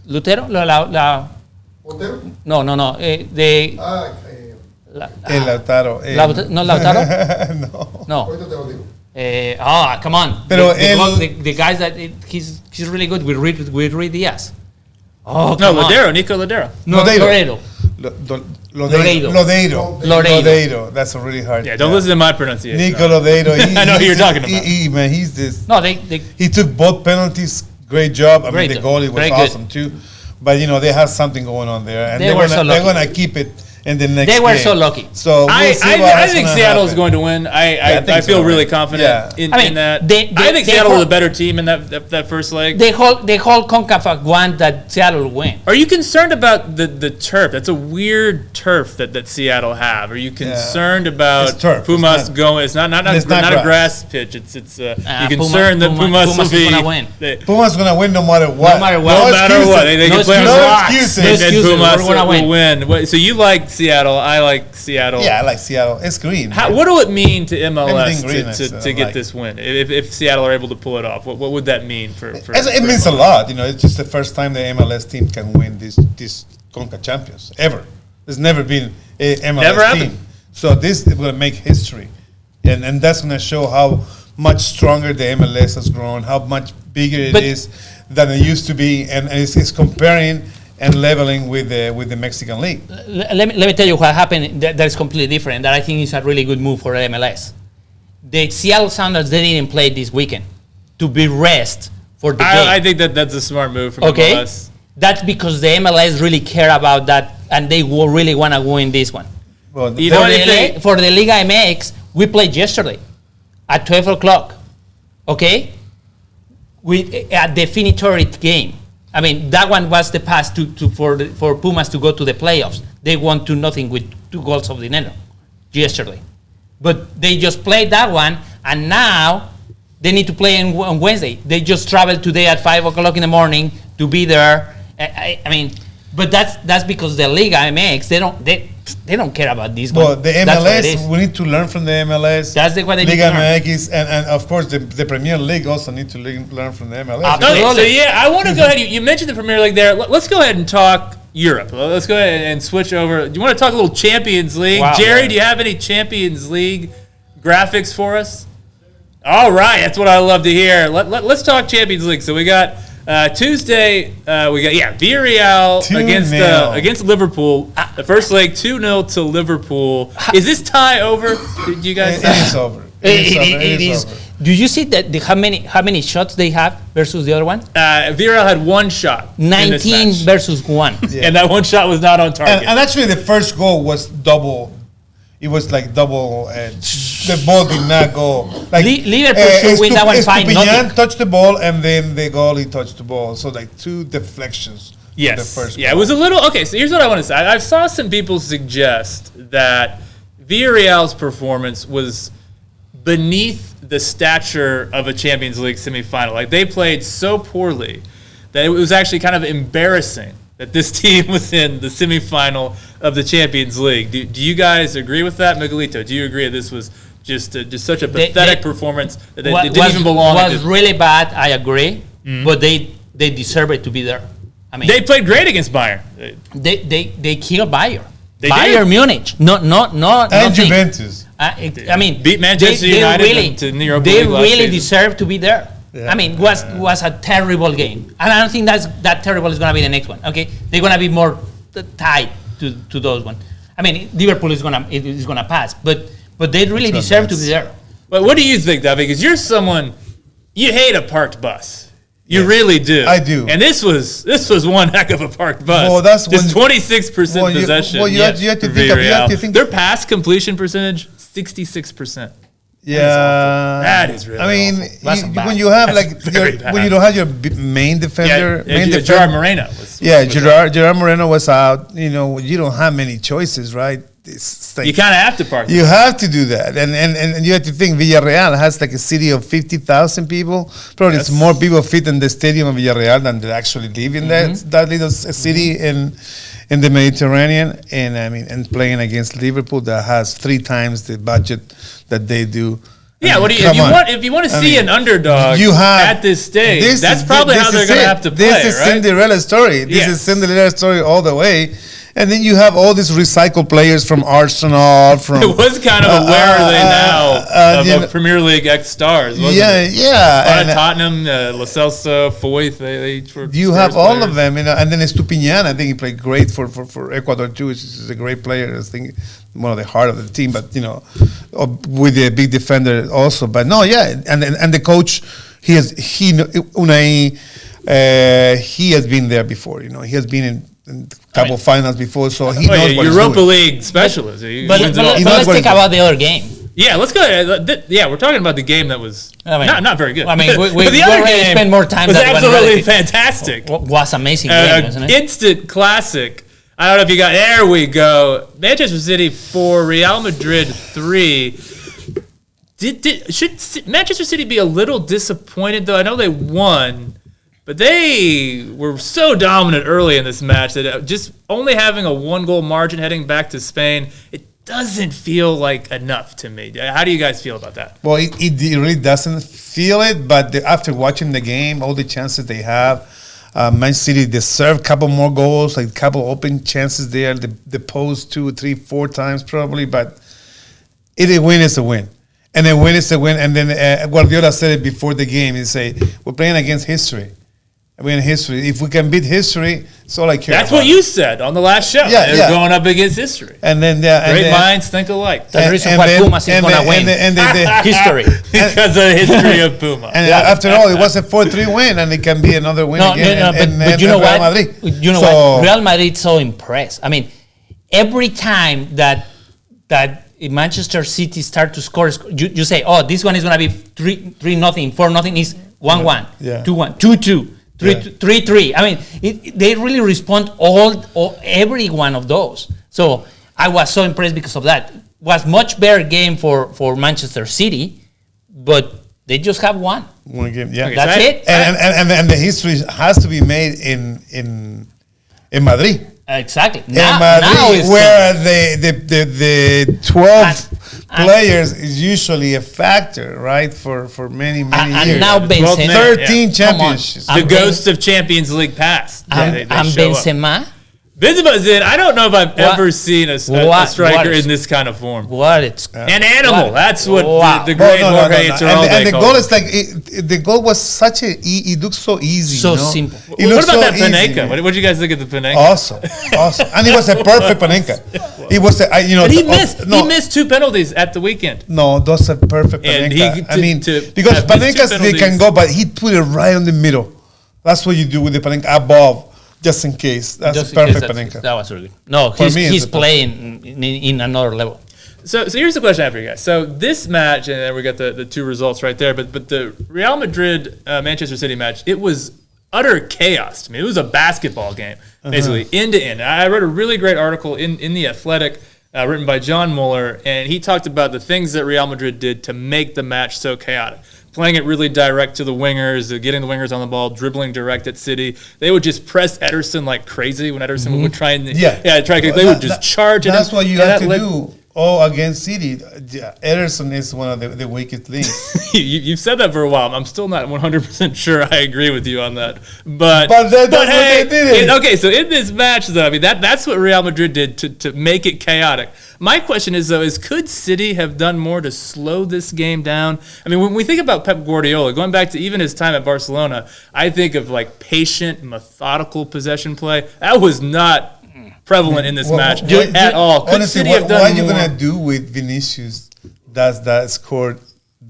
Lutero, Otero? no. The El Lautaro. no Lautaro. No. No. Ahorita te lo digo. Come on. Pero the guys that he's really good with Reed Diaz. Oh, No, come on. Nico Ladero. No, Lodeiro. Lodeiro. Lodeiro. That's a really hard. Yeah, don't listen to my pronunciation. Nico Lodeiro. I know who you're talking about. Man, he's this. No, they He took both penalties. Great job. I Great mean, the job. goalie was Very good. awesome too. But they have something going on there, and They they're were so gonna lucky. keep it in the next They were game. so lucky. So I think Seattle is going to win. I feel really confident in that. I think Seattle is a better team in that first leg. They hold CONCACAF want that Seattle will win. Are you concerned about the turf? That's a weird turf that Seattle have. Are you concerned about Pumas going? It's not a grass pitch. It's you concerned that Pumas will be. Pumas going to win no matter what. No matter what. They can play on excuses. And Pumas will win. So you like Seattle. I like Seattle. Yeah, I like Seattle. It's green. What will it mean to MLS green to get this win? If Seattle are able to pull it off, what would that mean for it means a lot. It's just the first time the MLS team can win this CONCACAF Champions ever. There's never been a MLS team. So this is going to make history. And that's going to show how much stronger the MLS has grown, how much bigger it is than it used to be, and it's comparing and leveling with the Mexican League. Let me tell you what happened that is completely different, that I think is a really good move for MLS. The Seattle Sounders, they didn't play this weekend to be rest for the game. I think that's a smart move from MLS. That's because the MLS really care about that, and they will really want to win this one. Well, for the Liga MX, we played yesterday at 12 o'clock, okay? A definitory game. I mean, that one was the pass for Pumas to go to the playoffs. They won 2-0 with 2 goals of dinero yesterday. But they just played that one, and now they need to play on Wednesday. They just traveled today at 5 o'clock in the morning to be there. I mean, but that's because the Liga MX, they don't care about this well, one. The MLS, we need to learn from the MLS. That's what they need Liga to learn. MX, and of course the Premier League also need to learn from the MLS. Okay, so I want to go ahead. You mentioned the Premier League there. Let's go ahead and talk Europe. Let's go ahead and switch over. Do you want to talk a little Champions League? Wow, Jerry, do you have any Champions League graphics for us? All right, that's what I love to hear. Let's talk Champions League. So we got Tuesday. We got Villarreal against Liverpool. The first leg 2-0 to Liverpool. Is this tie over? Did you guys? It is over. It is over. Do you see that how many shots they have versus the other one? Villarreal had one shot. 19 versus 1. Yeah. And that one shot was not on target. And actually, the first goal was double. It was like double. The ball did not go. Like Liverpool should win that one 5-0. touched the ball, and then the goalie touched the ball. So like 2 deflections. Yes. The first yeah, goal. It was a little. Okay, so here's what I want to say. I saw some people suggest that Villarreal's performance was beneath the stature of a Champions League semifinal. Like, they played so poorly that it was actually kind of embarrassing that this team was in the semifinal of the Champions League. Do you guys agree with that, Miguelito? Do you agree that this was just such a pathetic performance that they didn't even belong? It was really bad, I agree, but they deserve it to be there. I mean, they played great against Bayern. They killed Bayern. They Bayern did. Munich, and Juventus. I mean, beat Manchester United to the Europa They League last really season. deserve to be there. Yeah. I mean, was a terrible game, and I don't think that terrible is going to be the next one. Okay, they're going to be more tied to those ones. I mean, Liverpool is gonna pass, but they really deserve to be there. But what do you think, David? Because you're someone, you hate a parked bus. You really do. I do. And this was one heck of a parked bus. Well, that's just 26% possession. You have to think their pass completion percentage 66%. Yeah, that is really. I mean, when you have when you don't have your main defender, Gerard Moreno. Gerard Moreno was out. You don't have many choices, right? You kind of have to park. You have to do that, and you have to think Villarreal has like a city of 50,000 people. Probably it's more people fit in the stadium of Villarreal than they actually live in that little city in the Mediterranean. And I mean, and playing against Liverpool that has 3 times the budget that they do. Yeah, if you want to see an underdog at this stage, that's probably how they're going to have to play. This is Cinderella story. This is Cinderella story all the way. And then you have all these recycled players from Arsenal. It was kind of a where are they now of Premier League ex-stars, wasn't it? Yeah. Tottenham, Lo Celso, Foyth, they each were you have all of them, and then Estupiñán, I think he played great for Ecuador too. He's a great player. I think one of the heart of the team, but with a big defender also. But no, and the coach, Unai, he has been there before. He has been in couple finals before, so he knows what Europa he's doing. League specialist. But let's think about the other game. Yeah, let's go. Yeah, we're talking about the game that was not very good. I mean, we But the other already game spent more time. was than absolutely fantastic. Was amazing game, wasn't it? Instant classic. I don't know if you got. There we go. Manchester City 4, Real Madrid 3. Should Manchester City be a little disappointed though? I know they won, but they were so dominant early in this match that just only having a 1-goal margin heading back to Spain, it doesn't feel like enough to me. How do you guys feel about that? Well, it really doesn't feel it, but after watching the game, all the chances they have, Man City deserve a couple more goals, like a couple open chances there. The post 2, 3, 4 times probably, but a win is a win. And a win is a win. And then Guardiola said it before the game. He said, we're playing against history. We're in history. If we can beat history, that's all I care That's about. what you said on the last show. Yeah, They're going up against history. And then Great minds think alike. The reason why Pumas is going to win. History. Because of the history of Puma. And after all, it was a 4-3 win, and it can be another win again. But you know Real what? Madrid. You know what? Real Madrid so impressed. I mean, every time that Manchester City start to score, you say, oh, this one is going to be 3-0, 4-0 is 1-1, Yeah. 2-1, 2-2. 3-3. I mean, they really respond every one of those. So I was so impressed because of that. Was much better game for Manchester City, but they just have one. One game, yeah. That's it. And the history has to be made in Madrid. Exactly. In Madrid, where the 12 players is usually a factor, right? For many years. And now Benzema, 13 championships. The ghosts of Champions League past. And Benzema. Benzema's in. I don't know if I've ever seen a striker in this kind of form. An animal. That's what the great Jorge Toralde And the called goal it. is like the goal was such it looked so easy, so simple. What about that Panenka? What did you guys think of the Panenka? Awesome, and it was a perfect Panenka. It was, But he missed. He missed 2 penalties at the weekend. No, those are perfect And Panenka. Because Panenkas they can go, but he put it right in the middle. That's what you do with the Panenka above. Just in case. That's a perfect Panenka. That was really good. No, he's playing in another level. So here's the question I have for you guys. So this match, and then we got the 2 results right there, but the Real Madrid Manchester City match, it was utter chaos to me. It was a basketball game, basically, end to end. I read a really great article in The Athletic written by John Mueller, and he talked about the things that Real Madrid did to make the match so chaotic. Playing it really direct to the wingers, getting the wingers on the ball, dribbling direct at City. They would just press Ederson like crazy when Ederson would try and they would just charge. That's what you have to do. Against City, Ederson is one of the weakest links. You've said that for a while. I'm still not 100% sure I agree with you on that. But that's what they did. Okay, so in this match, though, I mean that's what Real Madrid did to make it chaotic. My question is, though, could City have done more to slow this game down? I mean, when we think about Pep Guardiola, going back to even his time at Barcelona, I think of like patient, methodical possession play. That was not prevalent in this match at all. Could Honestly, City have done what are you more? going to do with Vinicius that scored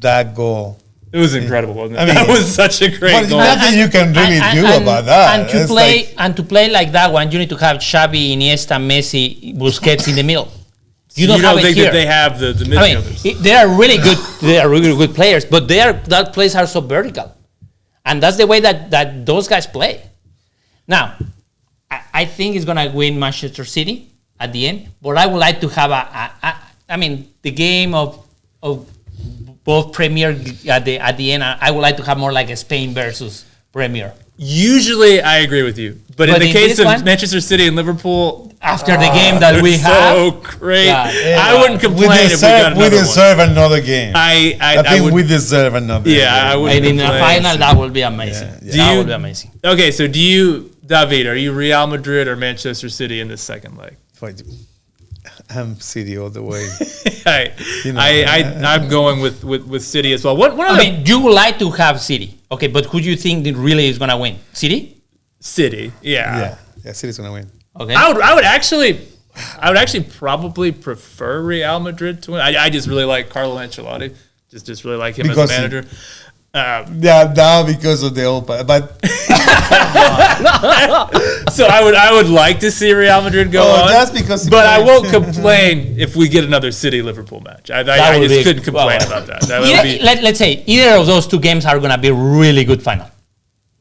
that goal? It was incredible, wasn't it? I mean, that was such a great goal. Nothing you can really do about that. And to play like that one, you need to have Xavi, Iniesta, Messi, Busquets in the middle. You don't think that they have the midfielders. I mean, they are really good. They are really good players, but that plays are so vertical, and that's the way that those guys play. Now, I think it's gonna win Manchester City at the end, but I would like to have the game of both Premier at the end. I would like to have more like a Spain versus Premier. Usually, I agree with you, but in the case of Manchester City and Liverpool, after the game that we have, so great. I wouldn't complain if we got another one. We deserve another game. I think we deserve another. Yeah, I wouldn't. And in the final, that will be amazing. That would be amazing. Okay, so do you, David? Are you Real Madrid or Manchester City in this second leg? I'm City all the way. I'm going with City as well. I mean, you would like to have City, okay? But who do you think that really is going to win? City? City, yeah. City's going to win. Okay. I would actually probably prefer Real Madrid to win. I just really like Carlo Ancelotti. Just really like him as a manager. Now because of the Opa, but So I would like to see Real Madrid go on. That's because. But I won't complain if we get another City Liverpool match. I just couldn't complain about that. That would be, let's say either of those two games are going to be really good final.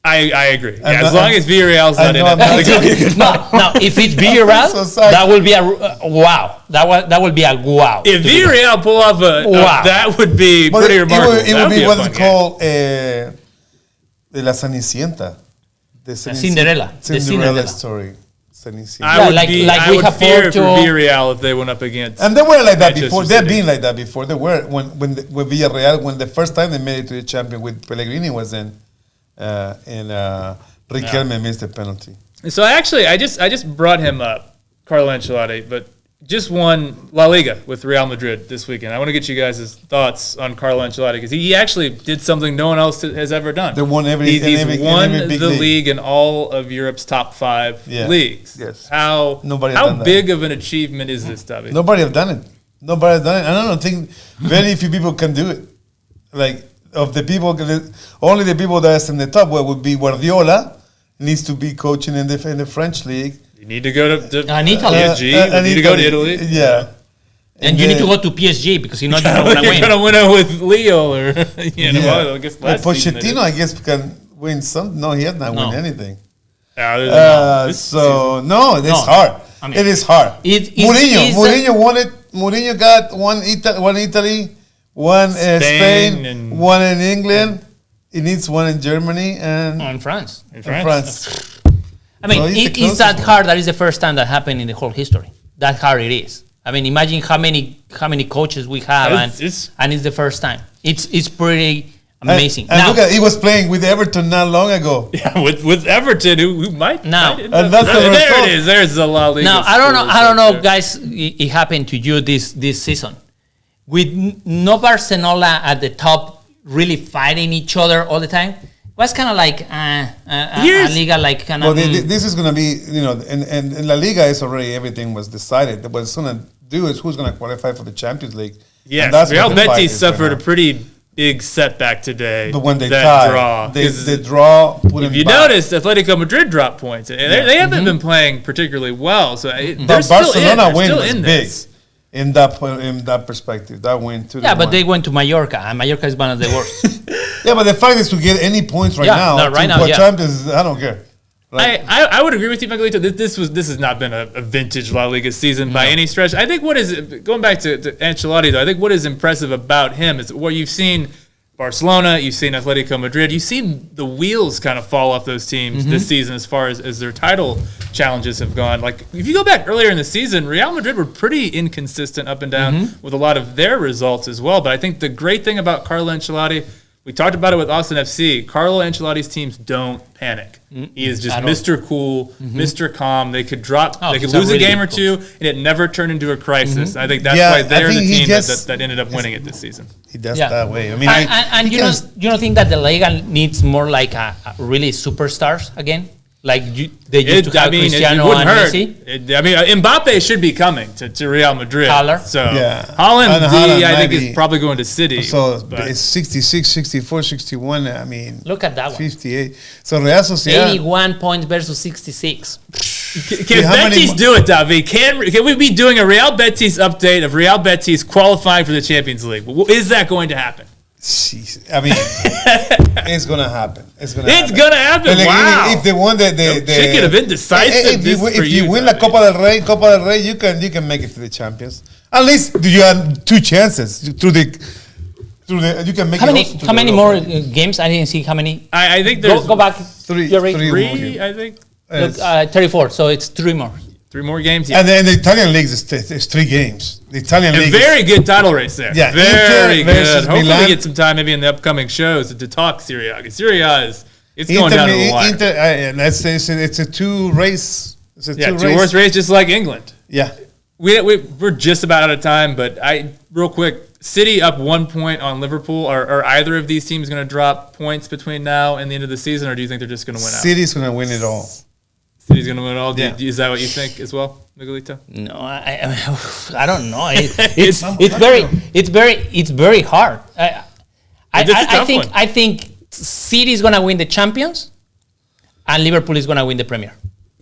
I agree. Yeah, as long as Villarreal's not in it, it's gonna be a good No, if it's Villarreal, So that will be a wow. That will be a wow. If Villarreal pull off Wow. that would be But pretty remarkable. It That would be a what fun it's game. called de la Cenicienta. The Cinderella. The Cinderella. story. Cenicienta. I would like I we would have fear for Porto. Villarreal if they went up against. And they were like that Manchester before. They've City. been like that before. They were when Villarreal, when the first time they made it to the champion with Pellegrini was in Riquelme missed the penalty. So I just brought him up, Carlo Ancelotti, but just won La Liga with Real Madrid this weekend. I want to get you guys' thoughts on Carlo Ancelotti because he actually did something no one else has ever done. They won He's won every big the league. league in all of Europe's top 5 leagues. Yes. How Nobody big of an achievement is this, David? Nobody have done it. Nobody has done it. And I don't think very few people can do it. Like of the people, only the people that's in the top would be Guardiola. Needs to be coaching in the French league. You need to go to And Italy. PSG. You need to go to Italy. Yeah. And you need to go to PSG because you're not going to You're win. going to win it with Leo or well, I guess last season they Pochettino, did. I guess, can win some. No, he has not won anything. This So season. no, it's No. hard. I mean, it is hard. Mourinho won it. Mourinho got one Italy, one Spain, and- one in England. He needs one in Germany and in France. France. I mean, So he's the it's closest that one. hard. That is the first time that happened in the whole history. That hard it is. I mean, imagine how many coaches we have, and it's the first time. It's pretty amazing. And Now, look at he was playing with Everton not long ago. Yeah, with Everton, who might Now- end And up- that's the there result. it is. There's the La Liga. now I don't know. scores I don't right know, there. guys. It happened to you this season with no Barcelona at the top, really fighting each other all the time. Was kind of like a Liga, like kind Well, of. this is going to be, and in La Liga is already everything was decided. What it's going to do is who's going to qualify for the Champions League. Yes, And that's Real what the fight Betis is right suffered now. a pretty big setback today. But when they that tie, draw, they 'Cause draw. Put if them you back. notice, Atletico Madrid dropped points, and they haven't been playing particularly well. So they're But still Barcelona in, win still was in big this. in that perspective. That win too. Yeah, but they went to Mallorca, and Mallorca is one of the worst. Yeah, but the fact is to get any points right Yeah, now. no, right to now, put yeah. Champions, I don't care. Like, I would agree with you, Miguelito. This has not been a vintage La Liga season by any stretch. I think what is going back to Ancelotti though. I think what is impressive about him is what you've seen. Barcelona, you've seen Atletico Madrid, you've seen the wheels kind of fall off those teams this season as far as their title challenges have gone. Like, if you go back earlier in the season, Real Madrid were pretty inconsistent up and down with a lot of their results as well. But I think the great thing about Carlo Ancelotti, we talked about it with Austin FC, Carlo Ancelotti's teams don't panic. He is just Mr. Cool, Mr. Calm. They could he's lose a really game or good two, and it never turned into a crisis. I think that's Yeah, why I they're the think he team just- that ended up winning it this season. he does Yeah. that way. I mean, And you don't think that the Liga needs more like a really superstars again? Like they used to have Cristiano and Messi? Mbappe should be coming to Real Madrid. Haller. So Yeah. Holland, And Haaland I think, maybe. is probably going to City. So but- it's 66, 64, 61. I mean, Look at that one. 58. So Real Sociedad. 81 points versus 66. Can how many Betis mo- do it, David? Can we be doing a Real Betis update of Real Betis qualifying for the Champions League? Is that going to happen? Jeez, I mean, it's gonna happen. It's gonna happen. But like, Wow. If they won the Chicken of indecisive. if you win the Copa del Rey, you can make it to the Champions. At least you have 2 chances through the you can make How it many? also to How the many Europa. more games? I didn't see how many. I think there's Go back. Three- You're right. three. three, I think. Look, 34. So it's 3 more. 3 more games. Yeah. And then the Italian league is 3 games. The Italian A league very good title race there. Yeah, very Inter good. versus Hopefully we Milan. get some time maybe in the upcoming shows to talk Serie A. Serie A is it's is going down to the wire. and it's a 2 race. It's a Yeah, 2 two race. horse race just like England. Yeah. We're just about out of time, but real quick, City up 1 point on Liverpool. Are either of these teams going to drop points between now and the end of the season, or do you think they're just going to win out? City's gonna win it all. City's going to win it all. Yeah. Is that what you think as well, Miguelito? No, I don't know. It's very hard. I think City is gonna win the Champions, and Liverpool is gonna win the Premier.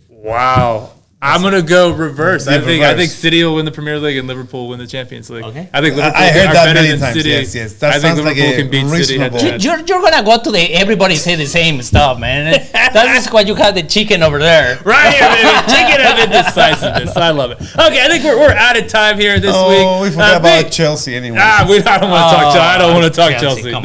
Wow. I'm gonna go reverse. I think City will win the Premier League and Liverpool will win the Champions League. Okay. I think Liverpool I heard are that better many than times. City. Yes. That I think sounds like Liverpool a can beat City head to reasonable- head. You're gonna go to the everybody say the same stuff, man. That's why you have the chicken over there. Right here, baby. Chicken of indecisiveness. I love it. Okay, I think we're out of time here this week. Oh, we forgot about Chelsea anyway. I don't want to talk. I don't want to talk Chelsea, Chelsea. come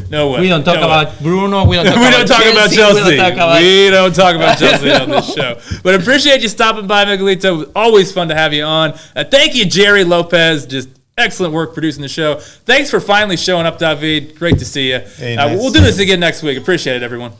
No way. We don't talk No way. about Bruno. We don't talk We about don't talk about Chelsea. Chelsea. We don't talk about Chelsea on this show. But appreciate you stopping by, Miguelito. Always fun to have you on. Thank you, Jerry Lopez. Just excellent work producing the show. Thanks for finally showing up, David. Great to see you. Hey, nice. We'll do this again next week. Appreciate it, everyone.